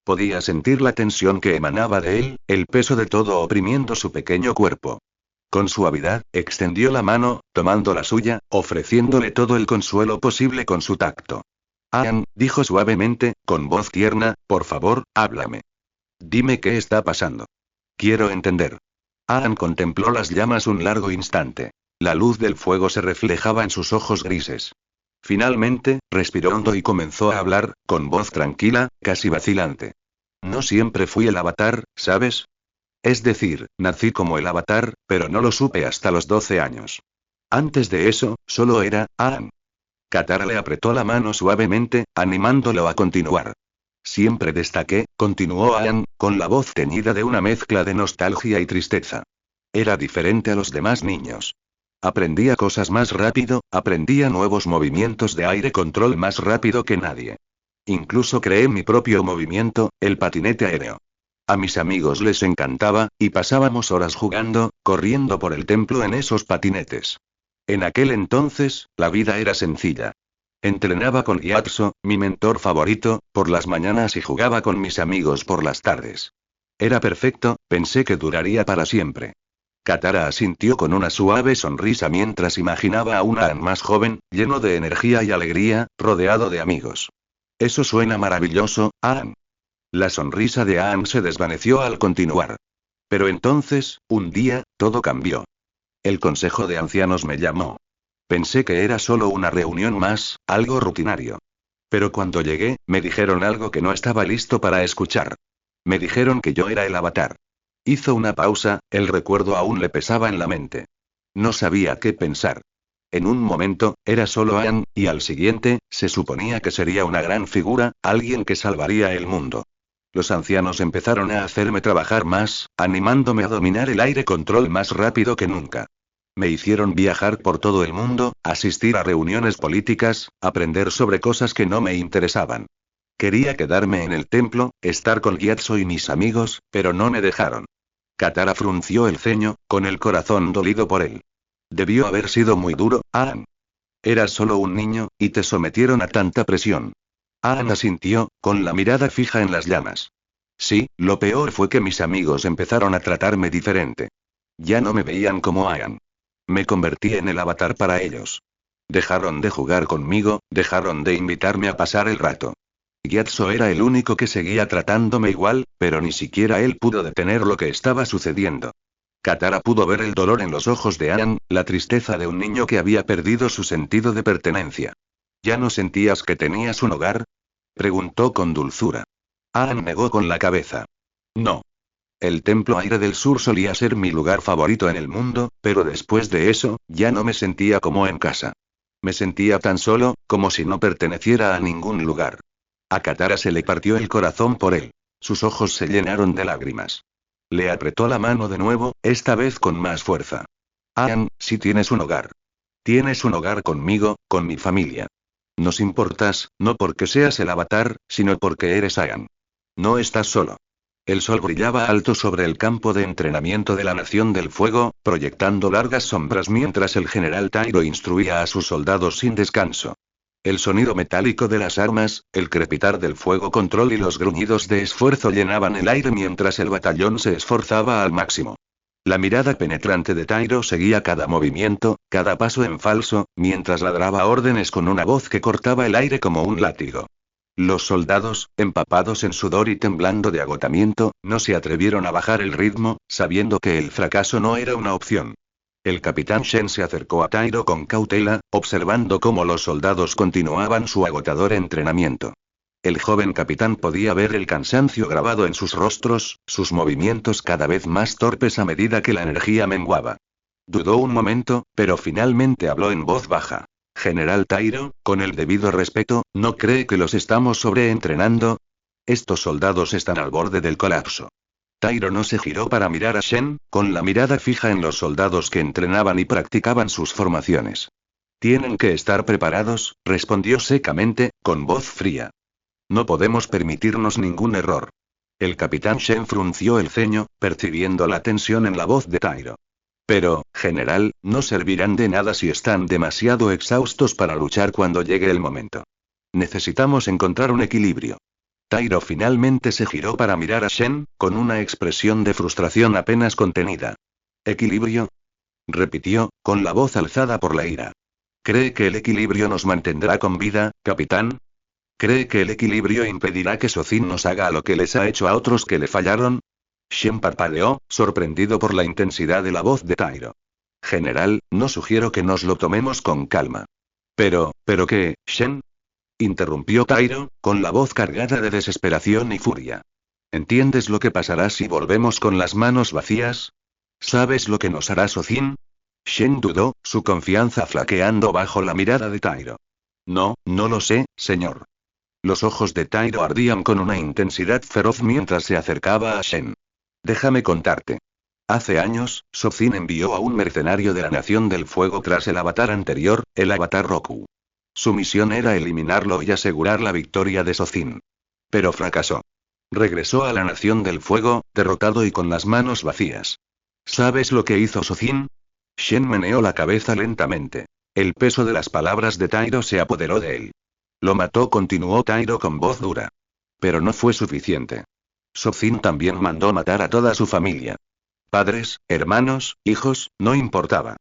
Podía sentir la tensión que emanaba de él, el peso de todo oprimiendo su pequeño cuerpo. Con suavidad, extendió la mano, tomando la suya, ofreciéndole todo el consuelo posible con su tacto. Aang, dijo suavemente, con voz tierna, por favor, háblame. Dime qué está pasando. Quiero entender. Aang contempló las llamas un largo instante. La luz del fuego se reflejaba en sus ojos grises. Finalmente, respiró hondo y comenzó a hablar, con voz tranquila, casi vacilante. No siempre fui el Avatar, ¿sabes? Es decir, nací como el avatar, pero no lo supe hasta los 12 años. Antes de eso, solo era Aang. Katara le apretó la mano suavemente, animándolo a continuar. Siempre destaqué, continuó Aang, con la voz teñida de una mezcla de nostalgia y tristeza. Era diferente a los demás niños. Aprendía cosas más rápido, aprendía nuevos movimientos de aire control más rápido que nadie. Incluso creé mi propio movimiento, el patinete aéreo. A mis amigos les encantaba, y pasábamos horas jugando, corriendo por el templo en esos patinetes. En aquel entonces, la vida era sencilla. Entrenaba con Gyatso, mi mentor favorito, por las mañanas y jugaba con mis amigos por las tardes. Era perfecto, pensé que duraría para siempre. Katara asintió con una suave sonrisa mientras imaginaba a un Aang más joven, lleno de energía y alegría, rodeado de amigos. Eso suena maravilloso, Aang. La sonrisa de Aang se desvaneció al continuar. Pero entonces, un día, todo cambió. El Consejo de Ancianos me llamó. Pensé que era solo una reunión más, algo rutinario. Pero cuando llegué, me dijeron algo que no estaba listo para escuchar. Me dijeron que yo era el avatar. Hizo una pausa, el recuerdo aún le pesaba en la mente. No sabía qué pensar. En un momento, era solo Aang, y al siguiente, se suponía que sería una gran figura, alguien que salvaría el mundo. Los ancianos empezaron a hacerme trabajar más, animándome a dominar el aire control más rápido que nunca. Me hicieron viajar por todo el mundo, asistir a reuniones políticas, aprender sobre cosas que no me interesaban. Quería quedarme en el templo, estar con Gyatso y mis amigos, pero no me dejaron. Katara frunció el ceño, con el corazón dolido por él. Debió haber sido muy duro, Aang. Eras solo un niño, y te sometieron a tanta presión. Aang asintió, con la mirada fija en las llamas. Sí, lo peor fue que mis amigos empezaron a tratarme diferente. Ya no me veían como Aang. Me convertí en el avatar para ellos. Dejaron de jugar conmigo, dejaron de invitarme a pasar el rato. Gyatso era el único que seguía tratándome igual, pero ni siquiera él pudo detener lo que estaba sucediendo. Katara pudo ver el dolor en los ojos de Aang, la tristeza de un niño que había perdido su sentido de pertenencia. ¿Ya no sentías que tenías un hogar? Preguntó con dulzura. Aang negó con la cabeza. No. El Templo Aire del Sur solía ser mi lugar favorito en el mundo, pero después de eso, ya no me sentía como en casa. Me sentía tan solo, como si no perteneciera a ningún lugar. A Katara se le partió el corazón por él. Sus ojos se llenaron de lágrimas. Le apretó la mano de nuevo, esta vez con más fuerza. Aang, si tienes un hogar. Tienes un hogar conmigo, con mi familia. Nos importas, no porque seas el avatar, sino porque eres Aang. No estás solo. El sol brillaba alto sobre el campo de entrenamiento de la Nación del Fuego, proyectando largas sombras mientras el general Tyro instruía a sus soldados sin descanso. El sonido metálico de las armas, el crepitar del fuego control y los gruñidos de esfuerzo llenaban el aire mientras el batallón se esforzaba al máximo. La mirada penetrante de Tyro seguía cada movimiento, cada paso en falso, mientras ladraba órdenes con una voz que cortaba el aire como un látigo. Los soldados, empapados en sudor y temblando de agotamiento, no se atrevieron a bajar el ritmo, sabiendo que el fracaso no era una opción. El capitán Shen se acercó a Tyro con cautela, observando cómo los soldados continuaban su agotador entrenamiento. El joven capitán podía ver el cansancio grabado en sus rostros, sus movimientos cada vez más torpes a medida que la energía menguaba. Dudó un momento, pero finalmente habló en voz baja. General Tyro, con el debido respeto, ¿no cree que los estamos sobreentrenando? Estos soldados están al borde del colapso. Tyro no se giró para mirar a Shen, con la mirada fija en los soldados que entrenaban y practicaban sus formaciones. Tienen que estar preparados, respondió secamente, con voz fría. No podemos permitirnos ningún error. El capitán Shen frunció el ceño, percibiendo la tensión en la voz de Tyro. Pero, general, no servirán de nada si están demasiado exhaustos para luchar cuando llegue el momento. Necesitamos encontrar un equilibrio. Tyro finalmente se giró para mirar a Shen, con una expresión de frustración apenas contenida. ¿Equilibrio? Repitió, con la voz alzada por la ira. ¿Cree que el equilibrio nos mantendrá con vida, capitán? ¿Cree que el equilibrio impedirá que Sozin nos haga lo que les ha hecho a otros que le fallaron? Shen parpadeó, sorprendido por la intensidad de la voz de Tyro. General, no sugiero que nos lo tomemos con calma. ¿Pero qué, Shen? Interrumpió Tyro, con la voz cargada de desesperación y furia. ¿Entiendes lo que pasará si volvemos con las manos vacías? ¿Sabes lo que nos hará Sozin? Shen dudó, su confianza flaqueando bajo la mirada de Tairo. No, no lo sé, señor. Los ojos de Tairo ardían con una intensidad feroz mientras se acercaba a Shen. Déjame contarte. Hace años, Sozin envió a un mercenario de la Nación del Fuego tras el avatar anterior, el avatar Roku. Su misión era eliminarlo y asegurar la victoria de Sozin. Pero fracasó. Regresó a la Nación del Fuego, derrotado y con las manos vacías. ¿Sabes lo que hizo Sozin? Shen meneó la cabeza lentamente. El peso de las palabras de Tairo se apoderó de él. Lo mató, continuó Tairo con voz dura. Pero no fue suficiente. Sozin también mandó matar a toda su familia. Padres, hermanos, hijos, no importaba.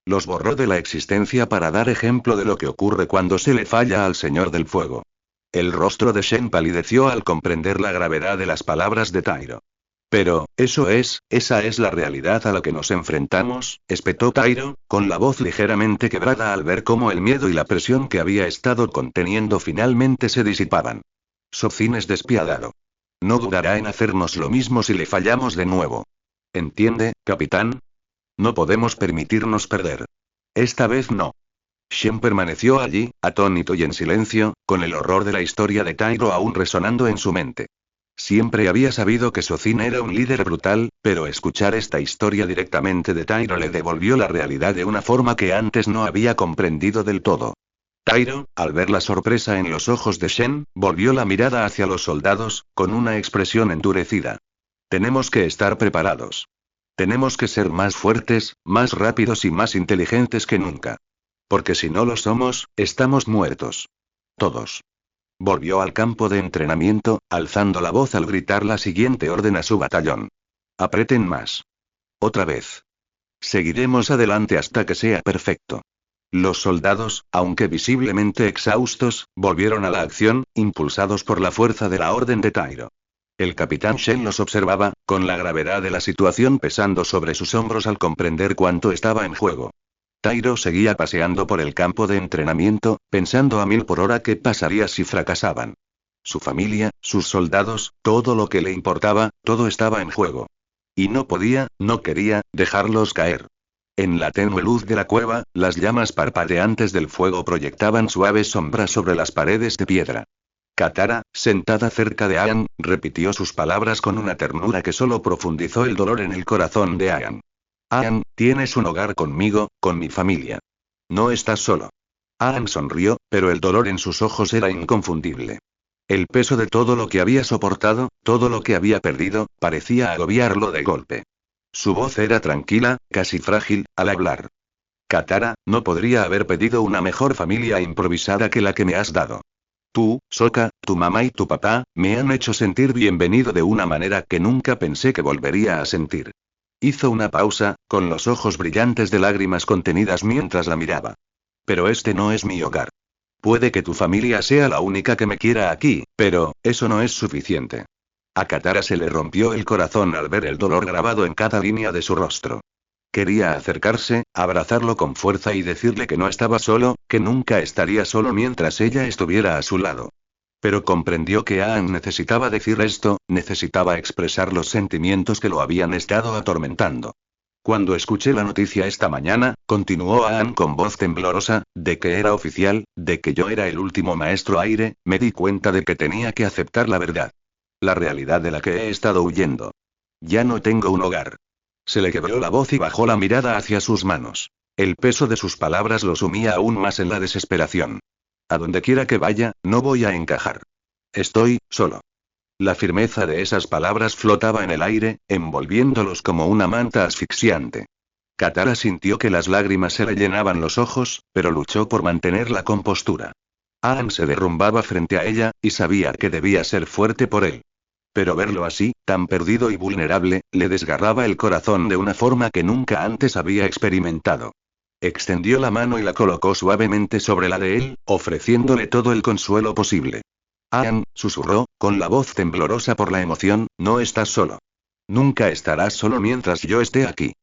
Los borró de la existencia para dar ejemplo de lo que ocurre cuando se le falla al Señor del Fuego. El rostro de Shen palideció al comprender la gravedad de las palabras de Tairo. Pero, esa es la realidad a la que nos enfrentamos, espetó Tairo, con la voz ligeramente quebrada al ver cómo el miedo y la presión que había estado conteniendo finalmente se disipaban. Sozin es despiadado. No dudará en hacernos lo mismo si le fallamos de nuevo. ¿Entiende, capitán? No podemos permitirnos perder. Esta vez no. Shen permaneció allí, atónito y en silencio, con el horror de la historia de Tairo aún resonando en su mente. Siempre había sabido que Sozin era un líder brutal, pero escuchar esta historia directamente de Tairo le devolvió la realidad de una forma que antes no había comprendido del todo. Tairo, al ver la sorpresa en los ojos de Shen, volvió la mirada hacia los soldados, con una expresión endurecida. Tenemos que estar preparados. Tenemos que ser más fuertes, más rápidos y más inteligentes que nunca. Porque si no lo somos, estamos muertos. Todos. Volvió al campo de entrenamiento, alzando la voz al gritar la siguiente orden a su batallón. Aprieten más. Otra vez. Seguiremos adelante hasta que sea perfecto. Los soldados, aunque visiblemente exhaustos, volvieron a la acción, impulsados por la fuerza de la orden de Tairo. El capitán Shen los observaba, con la gravedad de la situación pesando sobre sus hombros al comprender cuánto estaba en juego. Tairo seguía paseando por el campo de entrenamiento, pensando a 1000 por hora qué pasaría si fracasaban. Su familia, sus soldados, todo lo que le importaba, todo estaba en juego. Y no podía, no quería, dejarlos caer. En la tenue luz de la cueva, las llamas parpadeantes del fuego proyectaban suaves sombras sobre las paredes de piedra. Katara, sentada cerca de Aang, repitió sus palabras con una ternura que solo profundizó el dolor en el corazón de Aang. Aang, tienes un hogar conmigo, con mi familia. No estás solo. Aang sonrió, pero el dolor en sus ojos era inconfundible. El peso de todo lo que había soportado, todo lo que había perdido, parecía agobiarlo de golpe. Su voz era tranquila, casi frágil, al hablar. Katara, no podría haber pedido una mejor familia improvisada que la que me has dado. Tú, Sokka, tu mamá y tu papá, me han hecho sentir bienvenido de una manera que nunca pensé que volvería a sentir. Hizo una pausa, con los ojos brillantes de lágrimas contenidas mientras la miraba. Pero este no es mi hogar. Puede que tu familia sea la única que me quiera aquí, pero, eso no es suficiente. A Katara se le rompió el corazón al ver el dolor grabado en cada línea de su rostro. Quería acercarse, abrazarlo con fuerza y decirle que no estaba solo, que nunca estaría solo mientras ella estuviera a su lado. Pero comprendió que Aang necesitaba decir esto, necesitaba expresar los sentimientos que lo habían estado atormentando. Cuando escuché la noticia esta mañana, continuó Aang con voz temblorosa, de que era oficial, de que yo era el último maestro aire, me di cuenta de que tenía que aceptar la verdad. La realidad de la que he estado huyendo. Ya no tengo un hogar. Se le quebró la voz y bajó la mirada hacia sus manos. El peso de sus palabras lo sumía aún más en la desesperación. A donde quiera que vaya, no voy a encajar. Estoy solo. La firmeza de esas palabras flotaba en el aire, envolviéndolos como una manta asfixiante. Katara sintió que las lágrimas se le llenaban los ojos, pero luchó por mantener la compostura. Aang se derrumbaba frente a ella, y sabía que debía ser fuerte por él. Pero verlo así, tan perdido y vulnerable, le desgarraba el corazón de una forma que nunca antes había experimentado. Extendió la mano y la colocó suavemente sobre la de él, ofreciéndole todo el consuelo posible. Aang, susurró, con la voz temblorosa por la emoción, no estás solo. Nunca estarás solo mientras yo esté aquí.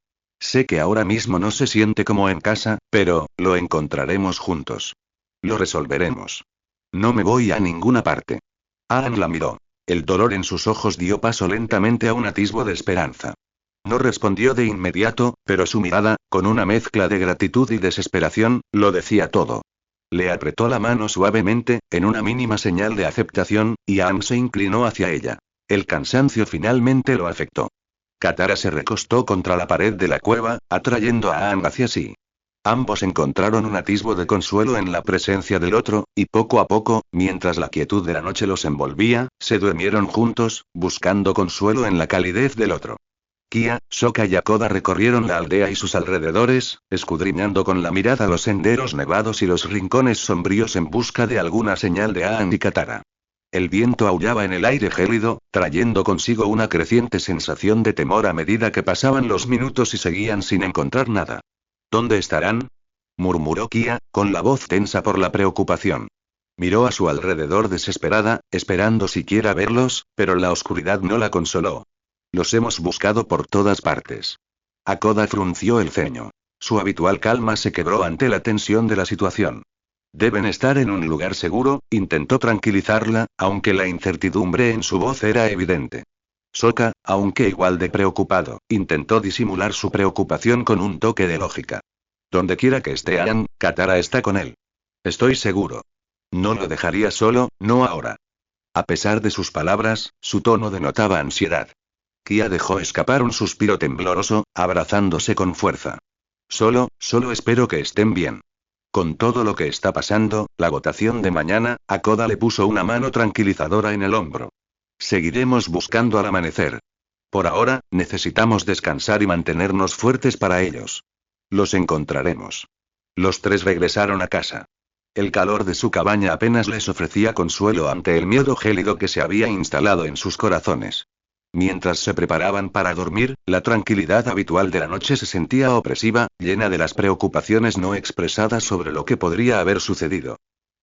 Sé que ahora mismo no se siente como en casa, pero, lo encontraremos juntos. Lo resolveremos. No me voy a ninguna parte. Aang la miró. El dolor en sus ojos dio paso lentamente a un atisbo de esperanza. No respondió de inmediato, pero su mirada, con una mezcla de gratitud y desesperación, lo decía todo. Le apretó la mano suavemente, en una mínima señal de aceptación, y Aang se inclinó hacia ella. El cansancio finalmente lo afectó. Katara se recostó contra la pared de la cueva, atrayendo a Aang hacia sí. Ambos encontraron un atisbo de consuelo en la presencia del otro, y poco a poco, mientras la quietud de la noche los envolvía, se durmieron juntos, buscando consuelo en la calidez del otro. Kia, Sokka y Hakoda recorrieron la aldea y sus alrededores, escudriñando con la mirada los senderos nevados y los rincones sombríos en busca de alguna señal de Aang y Katara. El viento aullaba en el aire gélido, trayendo consigo una creciente sensación de temor a medida que pasaban los minutos y seguían sin encontrar nada. ¿Dónde estarán?, murmuró Kia, con la voz tensa por la preocupación. Miró a su alrededor desesperada, esperando siquiera verlos, pero la oscuridad no la consoló. Los hemos buscado por todas partes. Hakoda frunció el ceño. Su habitual calma se quebró ante la tensión de la situación. Deben estar en un lugar seguro, intentó tranquilizarla, aunque la incertidumbre en su voz era evidente. Sokka, aunque igual de preocupado, intentó disimular su preocupación con un toque de lógica. Donde quiera que esté Aang, Katara está con él. Estoy seguro. No lo dejaría solo, no ahora. A pesar de sus palabras, su tono denotaba ansiedad. Kia dejó escapar un suspiro tembloroso, abrazándose con fuerza. Solo espero que estén bien. Con todo lo que está pasando, la votación de mañana, Hakoda le puso una mano tranquilizadora en el hombro. Seguiremos buscando al amanecer. Por ahora, necesitamos descansar y mantenernos fuertes para ellos. Los encontraremos. Los tres regresaron a casa. El calor de su cabaña apenas les ofrecía consuelo ante el miedo gélido que se había instalado en sus corazones. Mientras se preparaban para dormir, la tranquilidad habitual de la noche se sentía opresiva, llena de las preocupaciones no expresadas sobre lo que podría haber sucedido.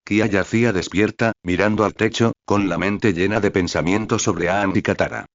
Kia yacía despierta, mirando al techo, con la mente llena de pensamientos sobre Aang y Katara.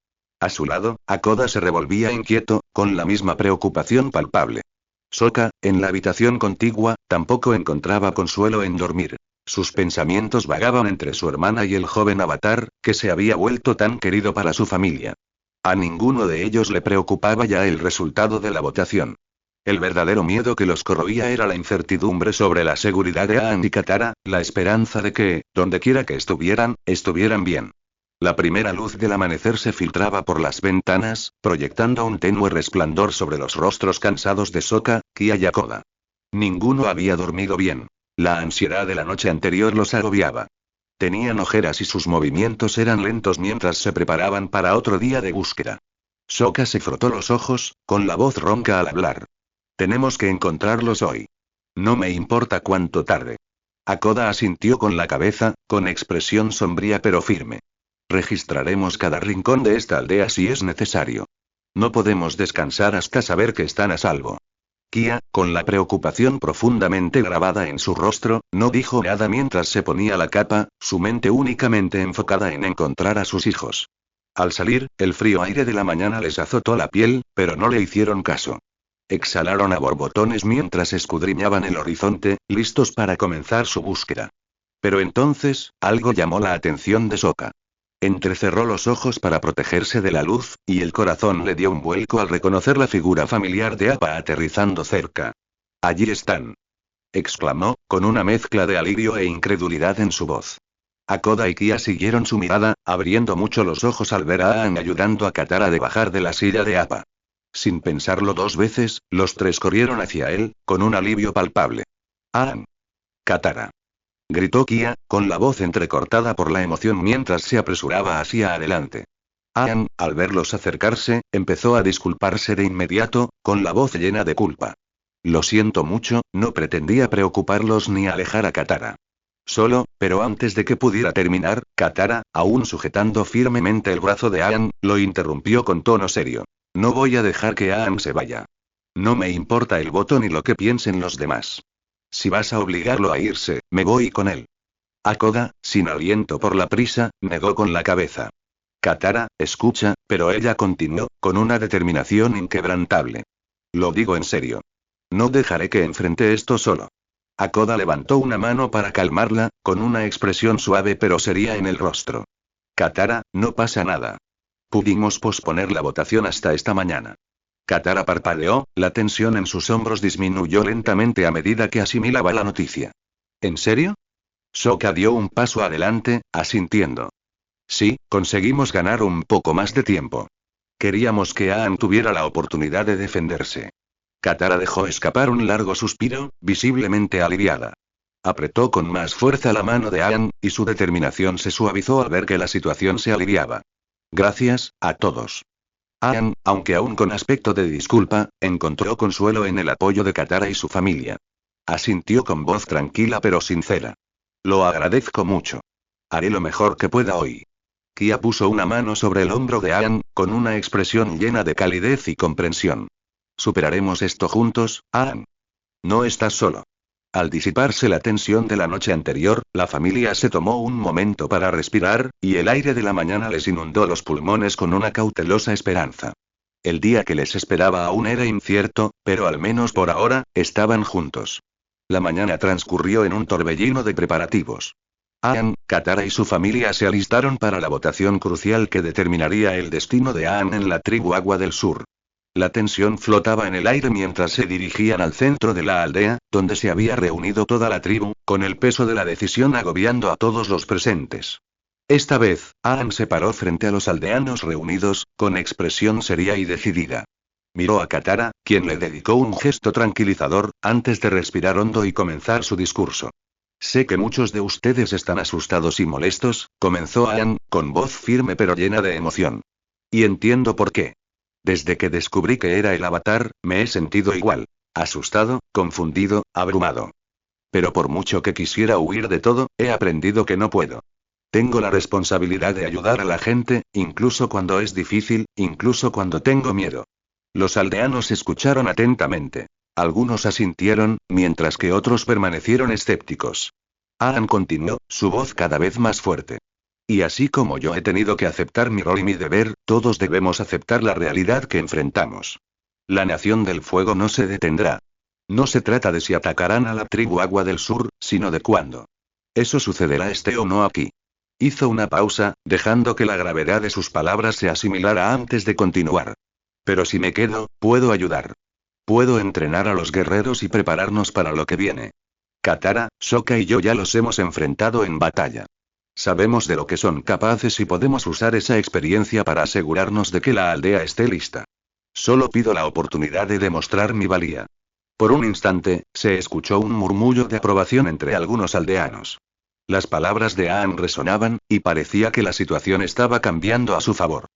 A su lado, Hakoda se revolvía inquieto, con la misma preocupación palpable. Sokka, en la habitación contigua, tampoco encontraba consuelo en dormir. Sus pensamientos vagaban entre su hermana y el joven avatar, que se había vuelto tan querido para su familia. A ninguno de ellos le preocupaba ya el resultado de la votación. El verdadero miedo que los corroía era la incertidumbre sobre la seguridad de Aang y Katara, la esperanza de que, dondequiera que estuvieran bien. La primera luz del amanecer se filtraba por las ventanas, proyectando un tenue resplandor sobre los rostros cansados de Sokka, Kia y Hakoda. Ninguno había dormido bien. La ansiedad de la noche anterior los agobiaba. Tenían ojeras y sus movimientos eran lentos mientras se preparaban para otro día de búsqueda. Sokka se frotó los ojos, con la voz ronca al hablar. Tenemos que encontrarlos hoy. No me importa cuánto tarde. Hakoda asintió con la cabeza, con expresión sombría pero firme. Registraremos cada rincón de esta aldea si es necesario. No podemos descansar hasta saber que están a salvo. Kia, con la preocupación profundamente grabada en su rostro, no dijo nada mientras se ponía la capa, su mente únicamente enfocada en encontrar a sus hijos. Al salir, el frío aire de la mañana les azotó la piel, pero no le hicieron caso. Exhalaron a borbotones mientras escudriñaban el horizonte, listos para comenzar su búsqueda. Pero entonces, algo llamó la atención de Sokka. Entrecerró los ojos para protegerse de la luz, y el corazón le dio un vuelco al reconocer la figura familiar de Appa aterrizando cerca. «Allí están», exclamó, con una mezcla de alivio e incredulidad en su voz. Hakoda y Kia siguieron su mirada, abriendo mucho los ojos al ver a Aang ayudando a Katara de bajar de la silla de Appa. Sin pensarlo dos veces, los tres corrieron hacia él, con un alivio palpable. «Aang. Katara», gritó Kia, con la voz entrecortada por la emoción mientras se apresuraba hacia adelante. Aang, al verlos acercarse, empezó a disculparse de inmediato, con la voz llena de culpa. Lo siento mucho, no pretendía preocuparlos ni alejar a Katara. Pero antes de que pudiera terminar, Katara, aún sujetando firmemente el brazo de Aang, lo interrumpió con tono serio. No voy a dejar que Aang se vaya. No me importa el voto ni lo que piensen los demás. Si vas a obligarlo a irse, me voy con él. Hakoda, sin aliento por la prisa, negó con la cabeza. Katara, escucha, pero ella continuó, con una determinación inquebrantable. Lo digo en serio. No dejaré que enfrente esto solo. Hakoda levantó una mano para calmarla, con una expresión suave pero seria en el rostro. Katara, no pasa nada. Pudimos posponer la votación hasta esta mañana. Katara parpadeó, la tensión en sus hombros disminuyó lentamente a medida que asimilaba la noticia. ¿En serio? Sokka dio un paso adelante, asintiendo. Sí, conseguimos ganar un poco más de tiempo. Queríamos que Aang tuviera la oportunidad de defenderse. Katara dejó escapar un largo suspiro, visiblemente aliviada. Apretó con más fuerza la mano de Aang, y su determinación se suavizó al ver que la situación se aliviaba. Gracias, a todos. Aang, aunque aún con aspecto de disculpa, encontró consuelo en el apoyo de Katara y su familia. Asintió con voz tranquila pero sincera. Lo agradezco mucho. Haré lo mejor que pueda hoy. Kia puso una mano sobre el hombro de Aang, con una expresión llena de calidez y comprensión. Superaremos esto juntos, Aang. No estás solo. Al disiparse la tensión de la noche anterior, la familia se tomó un momento para respirar, y el aire de la mañana les inundó los pulmones con una cautelosa esperanza. El día que les esperaba aún era incierto, pero al menos por ahora, estaban juntos. La mañana transcurrió en un torbellino de preparativos. Aang, Katara y su familia se alistaron para la votación crucial que determinaría el destino de Aang en la tribu Agua del Sur. La tensión flotaba en el aire mientras se dirigían al centro de la aldea, donde se había reunido toda la tribu, con el peso de la decisión agobiando a todos los presentes. Esta vez, Aang se paró frente a los aldeanos reunidos, con expresión seria y decidida. Miró a Katara, quien le dedicó un gesto tranquilizador, antes de respirar hondo y comenzar su discurso. Sé que muchos de ustedes están asustados y molestos, comenzó Aang, con voz firme pero llena de emoción. Y entiendo por qué. Desde que descubrí que era el Avatar, me he sentido igual. Asustado, confundido, abrumado. Pero por mucho que quisiera huir de todo, he aprendido que no puedo. Tengo la responsabilidad de ayudar a la gente, incluso cuando es difícil, incluso cuando tengo miedo. Los aldeanos escucharon atentamente. Algunos asintieron, mientras que otros permanecieron escépticos. Aang continuó, su voz cada vez más fuerte. Y así como yo he tenido que aceptar mi rol y mi deber, todos debemos aceptar la realidad que enfrentamos. La Nación del Fuego no se detendrá. No se trata de si atacarán a la tribu Agua del Sur, sino de cuándo. Eso sucederá esté o no aquí. Hizo una pausa, dejando que la gravedad de sus palabras se asimilara antes de continuar. Pero si me quedo, puedo ayudar. Puedo entrenar a los guerreros y prepararnos para lo que viene. Katara, Sokka y yo ya los hemos enfrentado en batalla. Sabemos de lo que son capaces y podemos usar esa experiencia para asegurarnos de que la aldea esté lista. Solo pido la oportunidad de demostrar mi valía. Por un instante, se escuchó un murmullo de aprobación entre algunos aldeanos. Las palabras de Aang resonaban, y parecía que la situación estaba cambiando a su favor.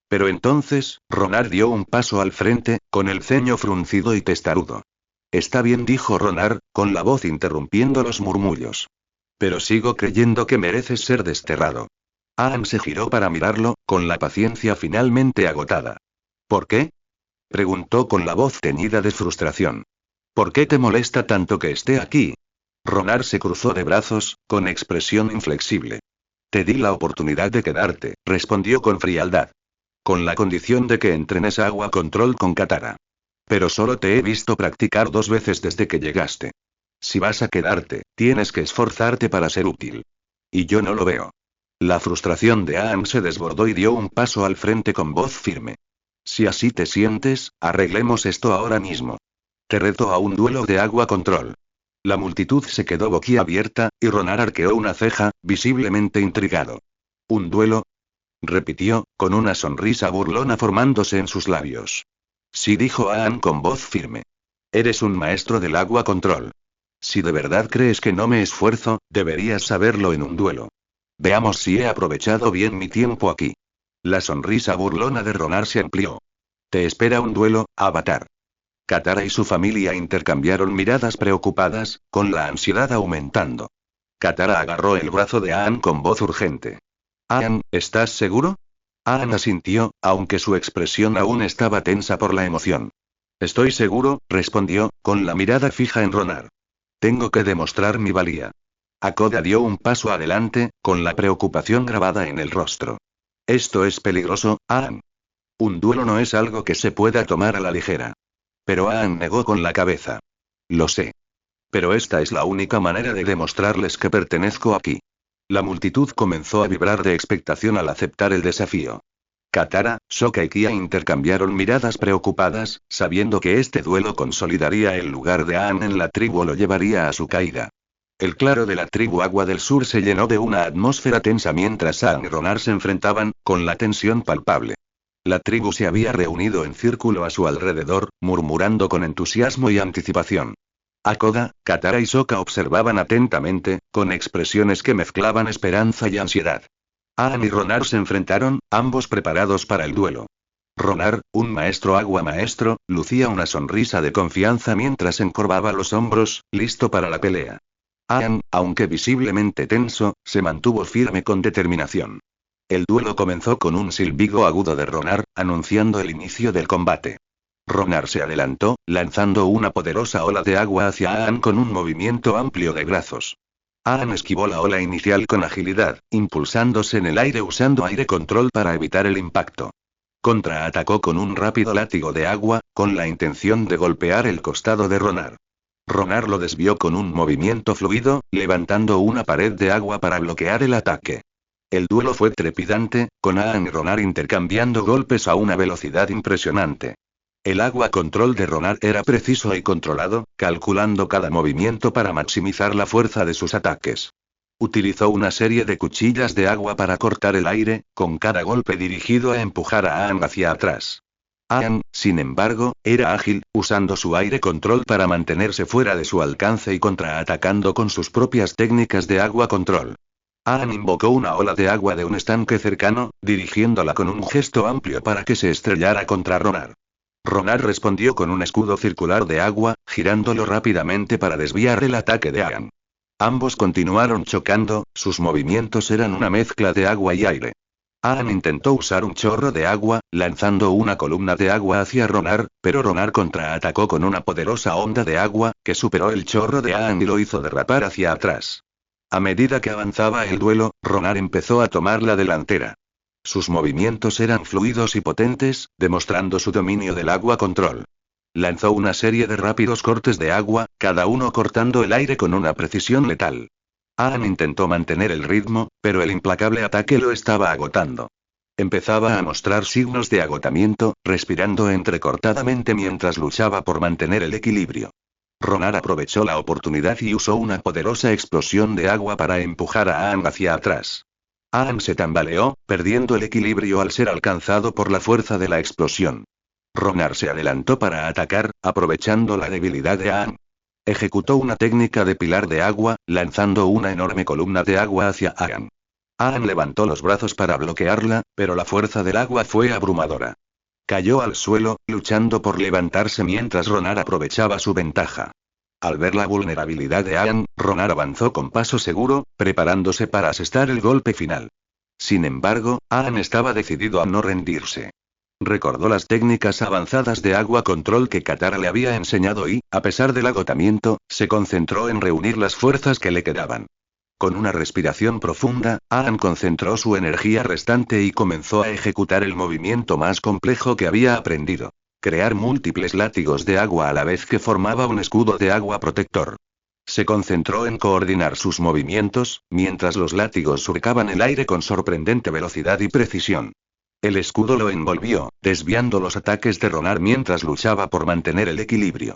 Pero entonces, Ronar dio un paso al frente, con el ceño fruncido y testarudo. Está bien, dijo Ronar, con la voz interrumpiendo los murmullos. Pero sigo creyendo que mereces ser desterrado. Aang se giró para mirarlo, con la paciencia finalmente agotada. ¿Por qué? Preguntó con la voz teñida de frustración. ¿Por qué te molesta tanto que esté aquí? Ronar se cruzó de brazos, con expresión inflexible. Te di la oportunidad de quedarte, respondió con frialdad. Con la condición de que entrenes agua control con Katara. Pero solo te he visto practicar 2 veces desde que llegaste. Si vas a quedarte, tienes que esforzarte para ser útil. Y yo no lo veo. La frustración de Aang se desbordó y dio un paso al frente con voz firme. Si así te sientes, arreglemos esto ahora mismo. Te reto a un duelo de agua control. La multitud se quedó boquiabierta, y Ronar arqueó una ceja, visiblemente intrigado. ¿Un duelo? Repitió, con una sonrisa burlona formándose en sus labios. Sí, dijo Aang con voz firme. Eres un maestro del agua control. Si de verdad crees que no me esfuerzo, deberías saberlo en un duelo. Veamos si he aprovechado bien mi tiempo aquí. La sonrisa burlona de Ronar se amplió. Te espera un duelo, Avatar. Katara y su familia intercambiaron miradas preocupadas, con la ansiedad aumentando. Katara agarró el brazo de Aang con voz urgente. Aang, ¿estás seguro? Aang asintió, aunque su expresión aún estaba tensa por la emoción. Estoy seguro, respondió, con la mirada fija en Ronar. Tengo que demostrar mi valía. Akoda dio un paso adelante, con la preocupación grabada en el rostro. Esto es peligroso, Aang. Un duelo no es algo que se pueda tomar a la ligera. Pero Aang negó con la cabeza. Lo sé. Pero esta es la única manera de demostrarles que pertenezco aquí. La multitud comenzó a vibrar de expectación al aceptar el desafío. Katara, Sokka y Kia intercambiaron miradas preocupadas, sabiendo que este duelo consolidaría el lugar de Aang en la tribu o lo llevaría a su caída. El claro de la tribu Agua del Sur se llenó de una atmósfera tensa mientras Aang y Ronar se enfrentaban, con la tensión palpable. La tribu se había reunido en círculo a su alrededor, murmurando con entusiasmo y anticipación. Hakoda, Katara y Sokka observaban atentamente, con expresiones que mezclaban esperanza y ansiedad. Aang y Ronar se enfrentaron, ambos preparados para el duelo. Ronar, un maestro agua maestro, lucía una sonrisa de confianza mientras encorvaba los hombros, listo para la pelea. Aang, aunque visiblemente tenso, se mantuvo firme con determinación. El duelo comenzó con un silbido agudo de Ronar, anunciando el inicio del combate. Ronar se adelantó, lanzando una poderosa ola de agua hacia Aang con un movimiento amplio de brazos. Aang esquivó la ola inicial con agilidad, impulsándose en el aire usando aire control para evitar el impacto. Contraatacó con un rápido látigo de agua, con la intención de golpear el costado de Ronar. Ronar lo desvió con un movimiento fluido, levantando una pared de agua para bloquear el ataque. El duelo fue trepidante, con Aang y Ronar intercambiando golpes a una velocidad impresionante. El agua control de Ronar era preciso y controlado, calculando cada movimiento para maximizar la fuerza de sus ataques. Utilizó una serie de cuchillas de agua para cortar el aire, con cada golpe dirigido a empujar a Aang hacia atrás. Aang, sin embargo, era ágil, usando su aire control para mantenerse fuera de su alcance y contraatacando con sus propias técnicas de agua control. Aang invocó una ola de agua de un estanque cercano, dirigiéndola con un gesto amplio para que se estrellara contra Ronar. Ronar respondió con un escudo circular de agua, girándolo rápidamente para desviar el ataque de Aang. Ambos continuaron chocando, sus movimientos eran una mezcla de agua y aire. Aang intentó usar un chorro de agua, lanzando una columna de agua hacia Ronar, pero Ronar contraatacó con una poderosa onda de agua, que superó el chorro de Aang y lo hizo derrapar hacia atrás. A medida que avanzaba el duelo, Ronar empezó a tomar la delantera. Sus movimientos eran fluidos y potentes, demostrando su dominio del agua control. Lanzó una serie de rápidos cortes de agua, cada uno cortando el aire con una precisión letal. Aang intentó mantener el ritmo, pero el implacable ataque lo estaba agotando. Empezaba a mostrar signos de agotamiento, respirando entrecortadamente mientras luchaba por mantener el equilibrio. Ronar aprovechó la oportunidad y usó una poderosa explosión de agua para empujar a Aang hacia atrás. Aang se tambaleó, perdiendo el equilibrio al ser alcanzado por la fuerza de la explosión. Ronar se adelantó para atacar, aprovechando la debilidad de Aang. Ejecutó una técnica de pilar de agua, lanzando una enorme columna de agua hacia Aang. Aang levantó los brazos para bloquearla, pero la fuerza del agua fue abrumadora. Cayó al suelo, luchando por levantarse mientras Ronar aprovechaba su ventaja. Al ver la vulnerabilidad de Aang, Ronar avanzó con paso seguro, preparándose para asestar el golpe final. Sin embargo, Aang estaba decidido a no rendirse. Recordó las técnicas avanzadas de agua control que Katara le había enseñado y, a pesar del agotamiento, se concentró en reunir las fuerzas que le quedaban. Con una respiración profunda, Aang concentró su energía restante y comenzó a ejecutar el movimiento más complejo que había aprendido. Crear múltiples látigos de agua a la vez que formaba un escudo de agua protector. Se concentró en coordinar sus movimientos, mientras los látigos surcaban el aire con sorprendente velocidad y precisión. El escudo lo envolvió, desviando los ataques de Ronar mientras luchaba por mantener el equilibrio.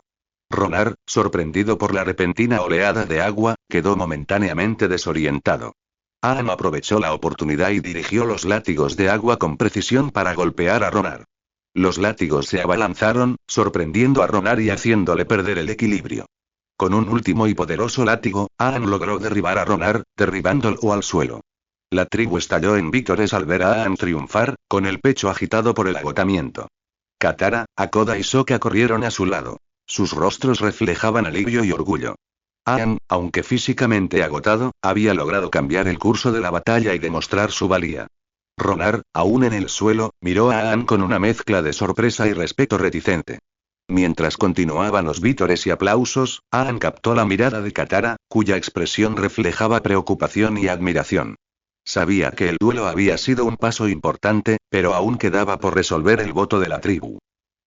Ronar, sorprendido por la repentina oleada de agua, quedó momentáneamente desorientado. Aang aprovechó la oportunidad y dirigió los látigos de agua con precisión para golpear a Ronar. Los látigos se abalanzaron, sorprendiendo a Ronar y haciéndole perder el equilibrio. Con un último y poderoso látigo, Aang logró derribar a Ronar, derribándolo al suelo. La tribu estalló en vítores al ver a Aang triunfar, con el pecho agitado por el agotamiento. Katara, Hakoda y Sokka corrieron a su lado. Sus rostros reflejaban alivio y orgullo. Aang, aunque físicamente agotado, había logrado cambiar el curso de la batalla y demostrar su valía. Ronar, aún en el suelo, miró a Aang con una mezcla de sorpresa y respeto reticente. Mientras continuaban los vítores y aplausos, Aang captó la mirada de Katara, cuya expresión reflejaba preocupación y admiración. Sabía que el duelo había sido un paso importante, pero aún quedaba por resolver el voto de la tribu.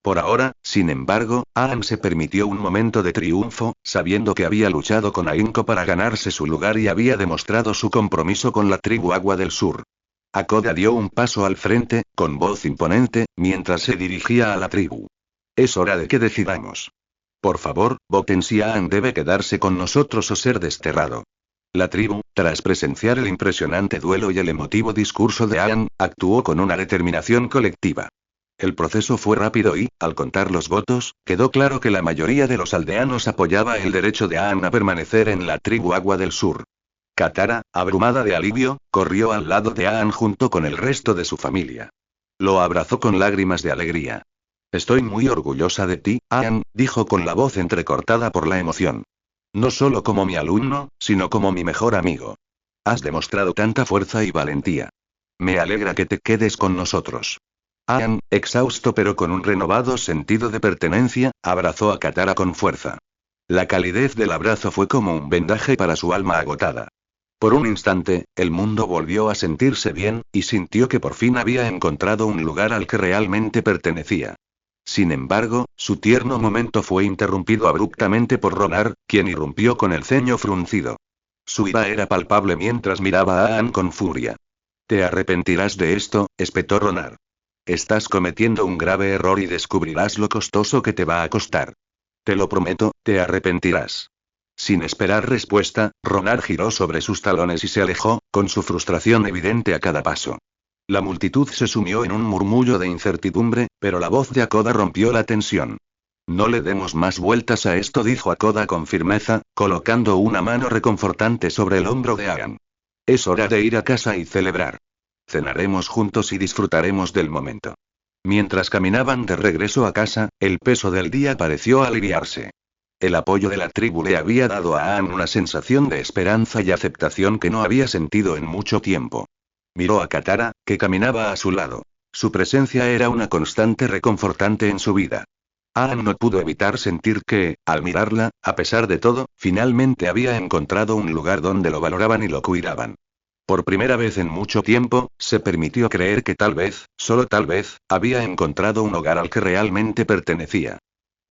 Por ahora, sin embargo, Aang se permitió un momento de triunfo, sabiendo que había luchado con ahínco para ganarse su lugar y había demostrado su compromiso con la tribu Agua del Sur. Hakoda dio un paso al frente, con voz imponente, mientras se dirigía a la tribu. Es hora de que decidamos. Por favor, voten si Aang debe quedarse con nosotros o ser desterrado. La tribu, tras presenciar el impresionante duelo y el emotivo discurso de Aang, actuó con una determinación colectiva. El proceso fue rápido y, al contar los votos, quedó claro que la mayoría de los aldeanos apoyaba el derecho de Aang a permanecer en la tribu Agua del Sur. Katara, abrumada de alivio, corrió al lado de Aang junto con el resto de su familia. Lo abrazó con lágrimas de alegría. Estoy muy orgullosa de ti, Aang, dijo con la voz entrecortada por la emoción. No solo como mi alumno, sino como mi mejor amigo. Has demostrado tanta fuerza y valentía. Me alegra que te quedes con nosotros. Aang, exhausto pero con un renovado sentido de pertenencia, abrazó a Katara con fuerza. La calidez del abrazo fue como un vendaje para su alma agotada. Por un instante, el mundo volvió a sentirse bien, y sintió que por fin había encontrado un lugar al que realmente pertenecía. Sin embargo, su tierno momento fue interrumpido abruptamente por Ronar, quien irrumpió con el ceño fruncido. Su ira era palpable mientras miraba a Aang con furia. Te arrepentirás de esto, espetó Ronar. Estás cometiendo un grave error y descubrirás lo costoso que te va a costar. Te lo prometo, te arrepentirás. Sin esperar respuesta, Ronar giró sobre sus talones y se alejó, con su frustración evidente a cada paso. La multitud se sumió en un murmullo de incertidumbre, pero la voz de Hakoda rompió la tensión. No le demos más vueltas a esto, dijo Hakoda con firmeza, colocando una mano reconfortante sobre el hombro de Aang. Es hora de ir a casa y celebrar. Cenaremos juntos y disfrutaremos del momento. Mientras caminaban de regreso a casa, el peso del día pareció aliviarse. El apoyo de la tribu le había dado a Aang una sensación de esperanza y aceptación que no había sentido en mucho tiempo. Miró a Katara, que caminaba a su lado. Su presencia era una constante reconfortante en su vida. Aang no pudo evitar sentir que, al mirarla, a pesar de todo, finalmente había encontrado un lugar donde lo valoraban y lo cuidaban. Por primera vez en mucho tiempo, se permitió creer que tal vez, solo tal vez, había encontrado un hogar al que realmente pertenecía.